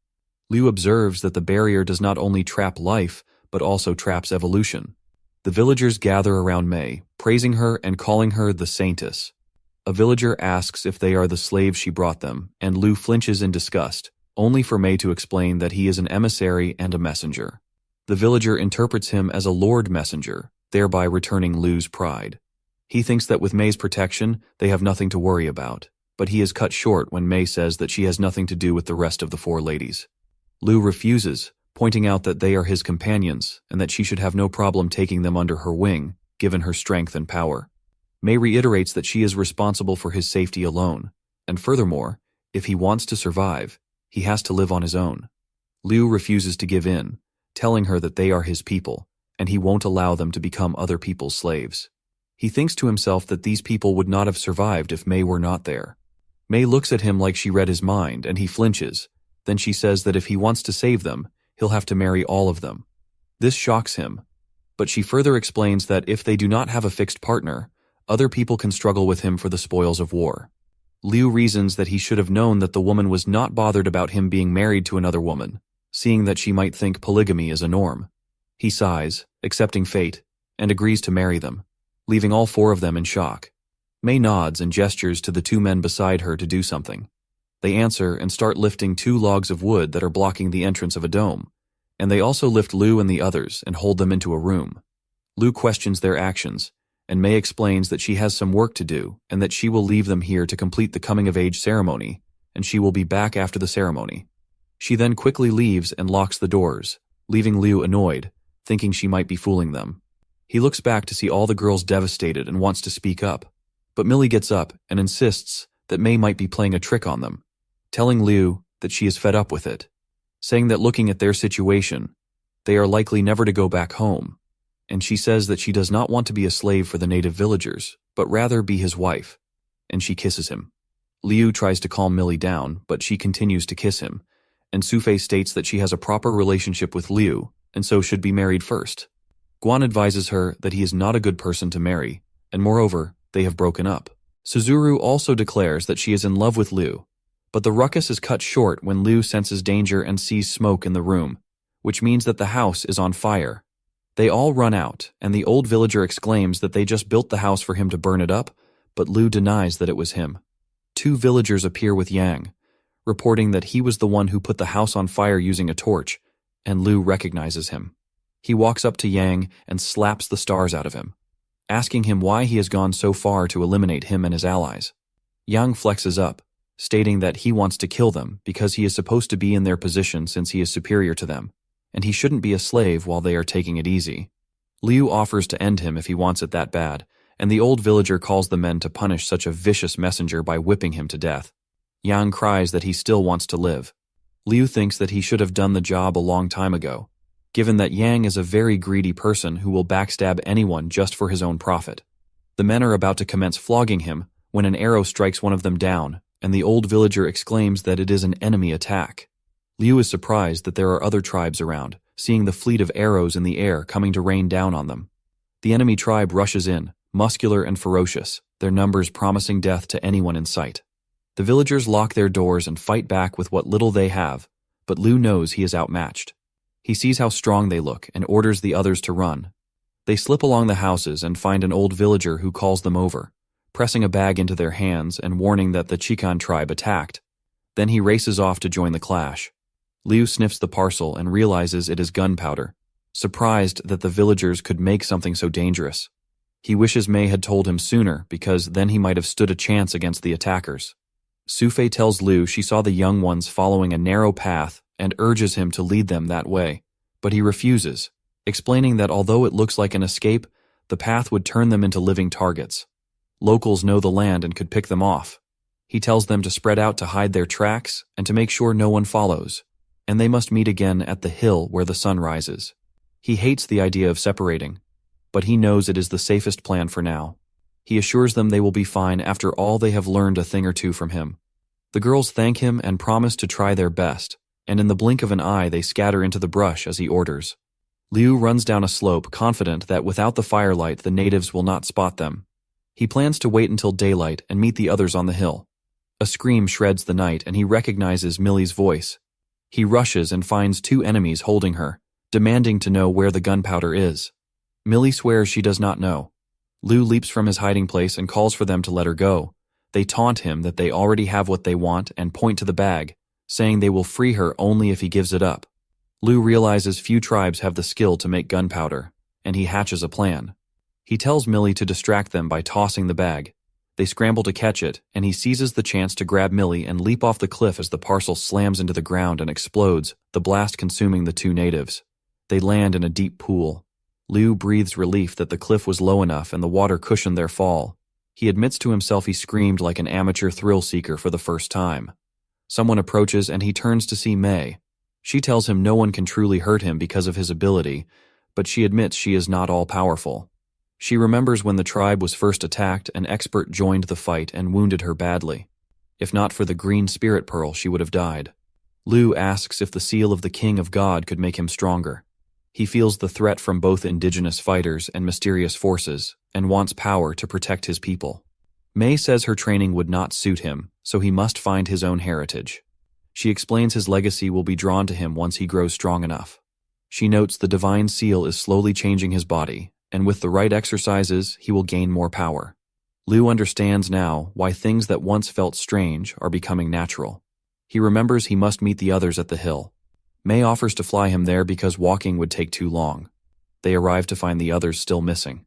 Liu observes that the barrier does not only trap life, but also traps evolution. The villagers gather around Mei, praising her and calling her the Saintess. A villager asks if they are the slaves she brought them, and Liu flinches in disgust, only for Mei to explain that he is an emissary and a messenger. The villager interprets him as a lord messenger, thereby returning Liu's pride. He thinks that with Mei's protection, they have nothing to worry about, but he is cut short when Mei says that she has nothing to do with the rest of the four ladies. Liu refuses, pointing out that they are his companions and that she should have no problem taking them under her wing, given her strength and power. Mei reiterates that she is responsible for his safety alone, and furthermore, if he wants to survive, he has to live on his own. Liu refuses to give in, telling her that they are his people, and he won't allow them to become other people's slaves. He thinks to himself that these people would not have survived if Mei were not there. Mei looks at him like she read his mind, and he flinches. Then she says that if he wants to save them, he'll have to marry all of them. This shocks him, but she further explains that if they do not have a fixed partner, other people can struggle with him for the spoils of war. Liu reasons that he should have known that the woman was not bothered about him being married to another woman, seeing that she might think polygamy is a norm. He sighs, accepting fate, and agrees to marry them, leaving all four of them in shock. Mei nods and gestures to the two men beside her to do something. They answer and start lifting 2 logs of wood that are blocking the entrance of a dome, and they also lift Liu and the others and hold them into a room. Liu questions their actions, and Mei explains that she has some work to do and that she will leave them here to complete the coming-of-age ceremony, and she will be back after the ceremony. She then quickly leaves and locks the doors, leaving Liu annoyed, thinking she might be fooling them. He looks back to see all the girls devastated and wants to speak up, but Millie gets up and insists that Mei might be playing a trick on them, telling Liu that she is fed up with it, saying that looking at their situation, they are likely never to go back home, and she says that she does not want to be a slave for the native villagers, but rather be his wife, and she kisses him. Liu tries to calm Millie down, but she continues to kiss him, and Sufei states that she has a proper relationship with Liu, and so should be married first. Guan advises her that he is not a good person to marry, and moreover, they have broken up. Suzuru also declares that she is in love with Liu, but the ruckus is cut short when Liu senses danger and sees smoke in the room, which means that the house is on fire. They all run out, and the old villager exclaims that they just built the house for him to burn it up, but Liu denies that it was him. 2 villagers appear with Yang, reporting that he was the one who put the house on fire using a torch, and Liu recognizes him. He walks up to Yang and slaps the stars out of him, asking him why he has gone so far to eliminate him and his allies. Yang flexes up, stating that he wants to kill them because he is supposed to be in their position since he is superior to them, and he shouldn't be a slave while they are taking it easy. Liu offers to end him if he wants it that bad, and the old villager calls the men to punish such a vicious messenger by whipping him to death. Yang cries that he still wants to live. Liu thinks that he should have done the job a long time ago, given that Yang is a very greedy person who will backstab anyone just for his own profit. The men are about to commence flogging him when an arrow strikes one of them down, and the old villager exclaims that it is an enemy attack. Liu is surprised that there are other tribes around, seeing the fleet of arrows in the air coming to rain down on them. The enemy tribe rushes in, muscular and ferocious, their numbers promising death to anyone in sight. The villagers lock their doors and fight back with what little they have, but Liu knows he is outmatched. He sees how strong they look and orders the others to run. They slip along the houses and find an old villager who calls them over, pressing a bag into their hands and warning that the Chikan tribe attacked. Then he races off to join the clash. Liu sniffs the parcel and realizes it is gunpowder, surprised that the villagers could make something so dangerous. He wishes Mei had told him sooner because then he might have stood a chance against the attackers. Sufei tells Liu she saw the young ones following a narrow path and urges him to lead them that way, but he refuses, explaining that although it looks like an escape, the path would turn them into living targets. Locals know the land and could pick them off. He tells them to spread out to hide their tracks and to make sure no one follows, and they must meet again at the hill where the sun rises. He hates the idea of separating, but he knows it is the safest plan for now. He assures them they will be fine after all they have learned a thing or two from him. The girls thank him and promise to try their best, and in the blink of an eye they scatter into the brush as he orders. Liu runs down a slope, confident that without the firelight the natives will not spot them. He plans to wait until daylight and meet the others on the hill. A scream shreds the night and he recognizes Millie's voice. He rushes and finds two enemies holding her, demanding to know where the gunpowder is. Millie swears she does not know. Liu leaps from his hiding place and calls for them to let her go. They taunt him that they already have what they want and point to the bag, saying they will free her only if he gives it up. Liu realizes few tribes have the skill to make gunpowder, and he hatches a plan. He tells Millie to distract them by tossing the bag. They scramble to catch it, and he seizes the chance to grab Millie and leap off the cliff as the parcel slams into the ground and explodes, the blast consuming the two natives. They land in a deep pool. Liu breathes relief that the cliff was low enough and the water cushioned their fall. He admits to himself he screamed like an amateur thrill-seeker for the first time. Someone approaches and he turns to see Mei. She tells him no one can truly hurt him because of his ability, but she admits she is not all-powerful. She remembers when the tribe was first attacked, an expert joined the fight and wounded her badly. If not for the green spirit pearl, she would have died. Liu asks if the seal of the King of God could make him stronger. He feels the threat from both indigenous fighters and mysterious forces, and wants power to protect his people. Mei says her training would not suit him, so he must find his own heritage. She explains his legacy will be drawn to him once he grows strong enough. She notes the divine seal is slowly changing his body, and with the right exercises, he will gain more power. Liu understands now why things that once felt strange are becoming natural. He remembers he must meet the others at the hill. Mei offers to fly him there because walking would take too long. They arrive to find the others still missing.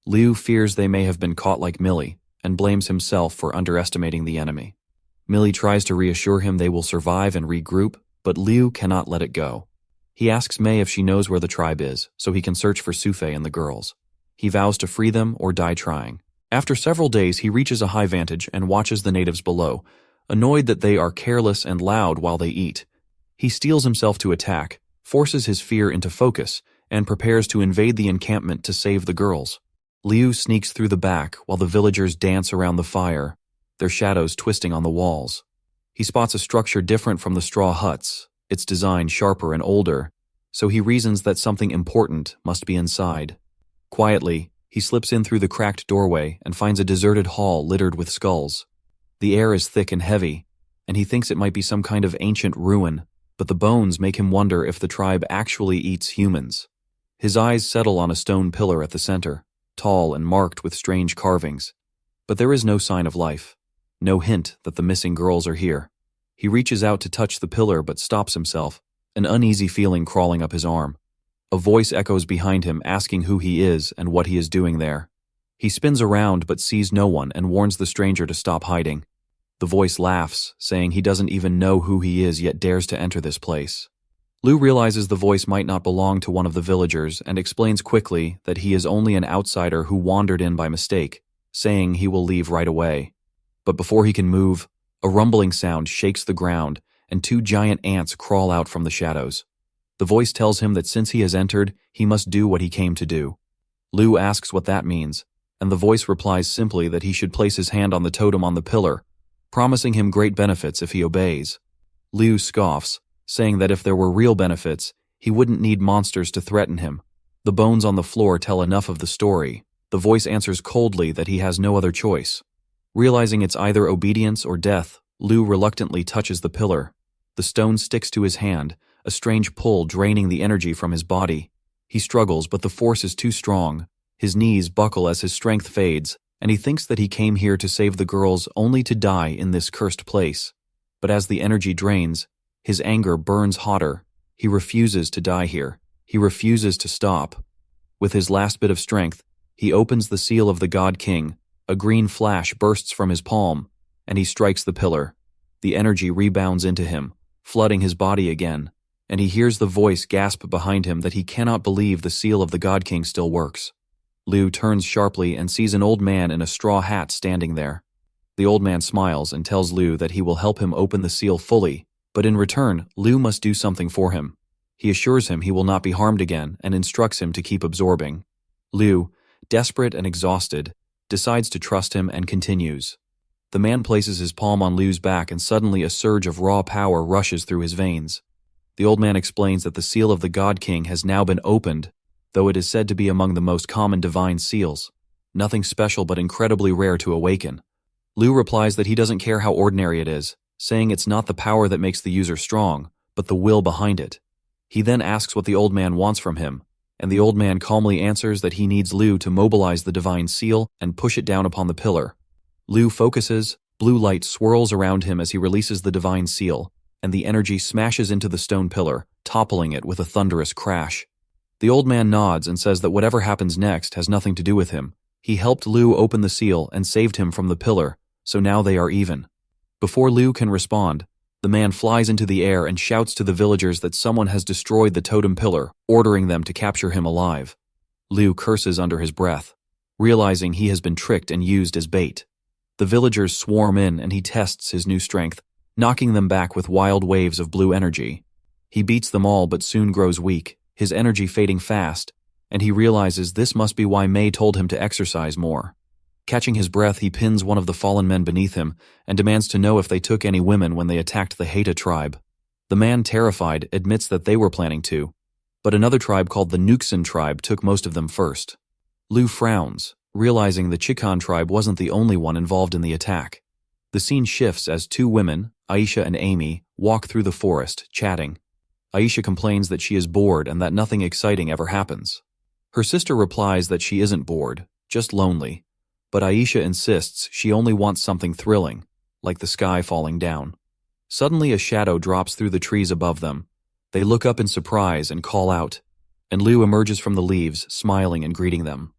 Liu fears they may have been caught like Millie, and blames himself for underestimating the enemy. Millie tries to reassure him they will survive and regroup, but Liu cannot let it go. He asks Mei if she knows where the tribe is, so he can search for Sufei and the girls. He vows to free them or die trying. After several days, he reaches a high vantage and watches the natives below, annoyed that they are careless and loud while they eat. He steels himself to attack, forces his fear into focus, and prepares to invade the encampment to save the girls. Liu sneaks through the back while the villagers dance around the fire, their shadows twisting on the walls. He spots a structure different from the straw huts, its design sharper and older, so he reasons that something important must be inside. Quietly, he slips in through the cracked doorway and finds a deserted hall littered with skulls. The air is thick and heavy, and he thinks it might be some kind of ancient ruin, but the bones make him wonder if the tribe actually eats humans. His eyes settle on a stone pillar at the center, tall and marked with strange carvings. But there is no sign of life, no hint that the missing girls are here. He reaches out to touch the pillar but stops himself, an uneasy feeling crawling up his arm. A voice echoes behind him asking who he is and what he is doing there. He spins around but sees no one and warns the stranger to stop hiding. The voice laughs, saying he doesn't even know who he is yet dares to enter this place. Liu realizes the voice might not belong to one of the villagers and explains quickly that he is only an outsider who wandered in by mistake, saying he will leave right away. But before he can move, a rumbling sound shakes the ground and two giant ants crawl out from the shadows. The voice tells him that since he has entered, he must do what he came to do. Liu asks what that means, and the voice replies simply that he should place his hand on the totem on the pillar, promising him great benefits if he obeys. Liu scoffs, saying that if there were real benefits, he wouldn't need monsters to threaten him. The bones on the floor tell enough of the story. The voice answers coldly that he has no other choice. Realizing it's either obedience or death, Liu reluctantly touches the pillar. The stone sticks to his hand, a strange pull draining the energy from his body. He struggles, but the force is too strong. His knees buckle as his strength fades, and he thinks that he came here to save the girls only to die in this cursed place. But as the energy drains, his anger burns hotter. He refuses to die here. He refuses to stop. With his last bit of strength, he opens the seal of the God King. A green flash bursts from his palm, and he strikes the pillar. The energy rebounds into him, flooding his body again, and he hears the voice gasp behind him that he cannot believe the seal of the God King still works. Liu turns sharply and sees an old man in a straw hat standing there. The old man smiles and tells Liu that he will help him open the seal fully, but in return, Liu must do something for him. He assures him he will not be harmed again and instructs him to keep absorbing. Liu, desperate and exhausted, decides to trust him and continues. The man places his palm on Liu's back and suddenly a surge of raw power rushes through his veins. The old man explains that the seal of the God King has now been opened, though it is said to be among the most common divine seals. Nothing special but incredibly rare to awaken. Liu replies that he doesn't care how ordinary it is, saying it's not the power that makes the user strong, but the will behind it. He then asks what the old man wants from him, and the old man calmly answers that he needs Liu to mobilize the divine seal and push it down upon the pillar. Liu focuses, blue light swirls around him as he releases the divine seal, and the energy smashes into the stone pillar, toppling it with a thunderous crash. The old man nods and says that whatever happens next has nothing to do with him. He helped Liu open the seal and saved him from the pillar, so now they are even. Before Liu can respond, the man flies into the air and shouts to the villagers that someone has destroyed the totem pillar, ordering them to capture him alive. Liu curses under his breath, realizing he has been tricked and used as bait. The villagers swarm in and he tests his new strength, knocking them back with wild waves of blue energy. He beats them all but soon grows weak, his energy fading fast, and he realizes this must be why Mei told him to exercise more. Catching his breath, he pins one of the fallen men beneath him and demands to know if they took any women when they attacked the Haida tribe. The man, terrified, admits that they were planning to, but another tribe called the Nuxin tribe took most of them first. Liu frowns, realizing the Chikan tribe wasn't the only one involved in the attack. The scene shifts as two women, Aisha and Amy, walk through the forest, chatting. Aisha complains that she is bored and that nothing exciting ever happens. Her sister replies that she isn't bored, just lonely, but Aisha insists she only wants something thrilling, like the sky falling down. Suddenly a shadow drops through the trees above them. They look up in surprise and call out, and Liu emerges from the leaves, smiling and greeting them.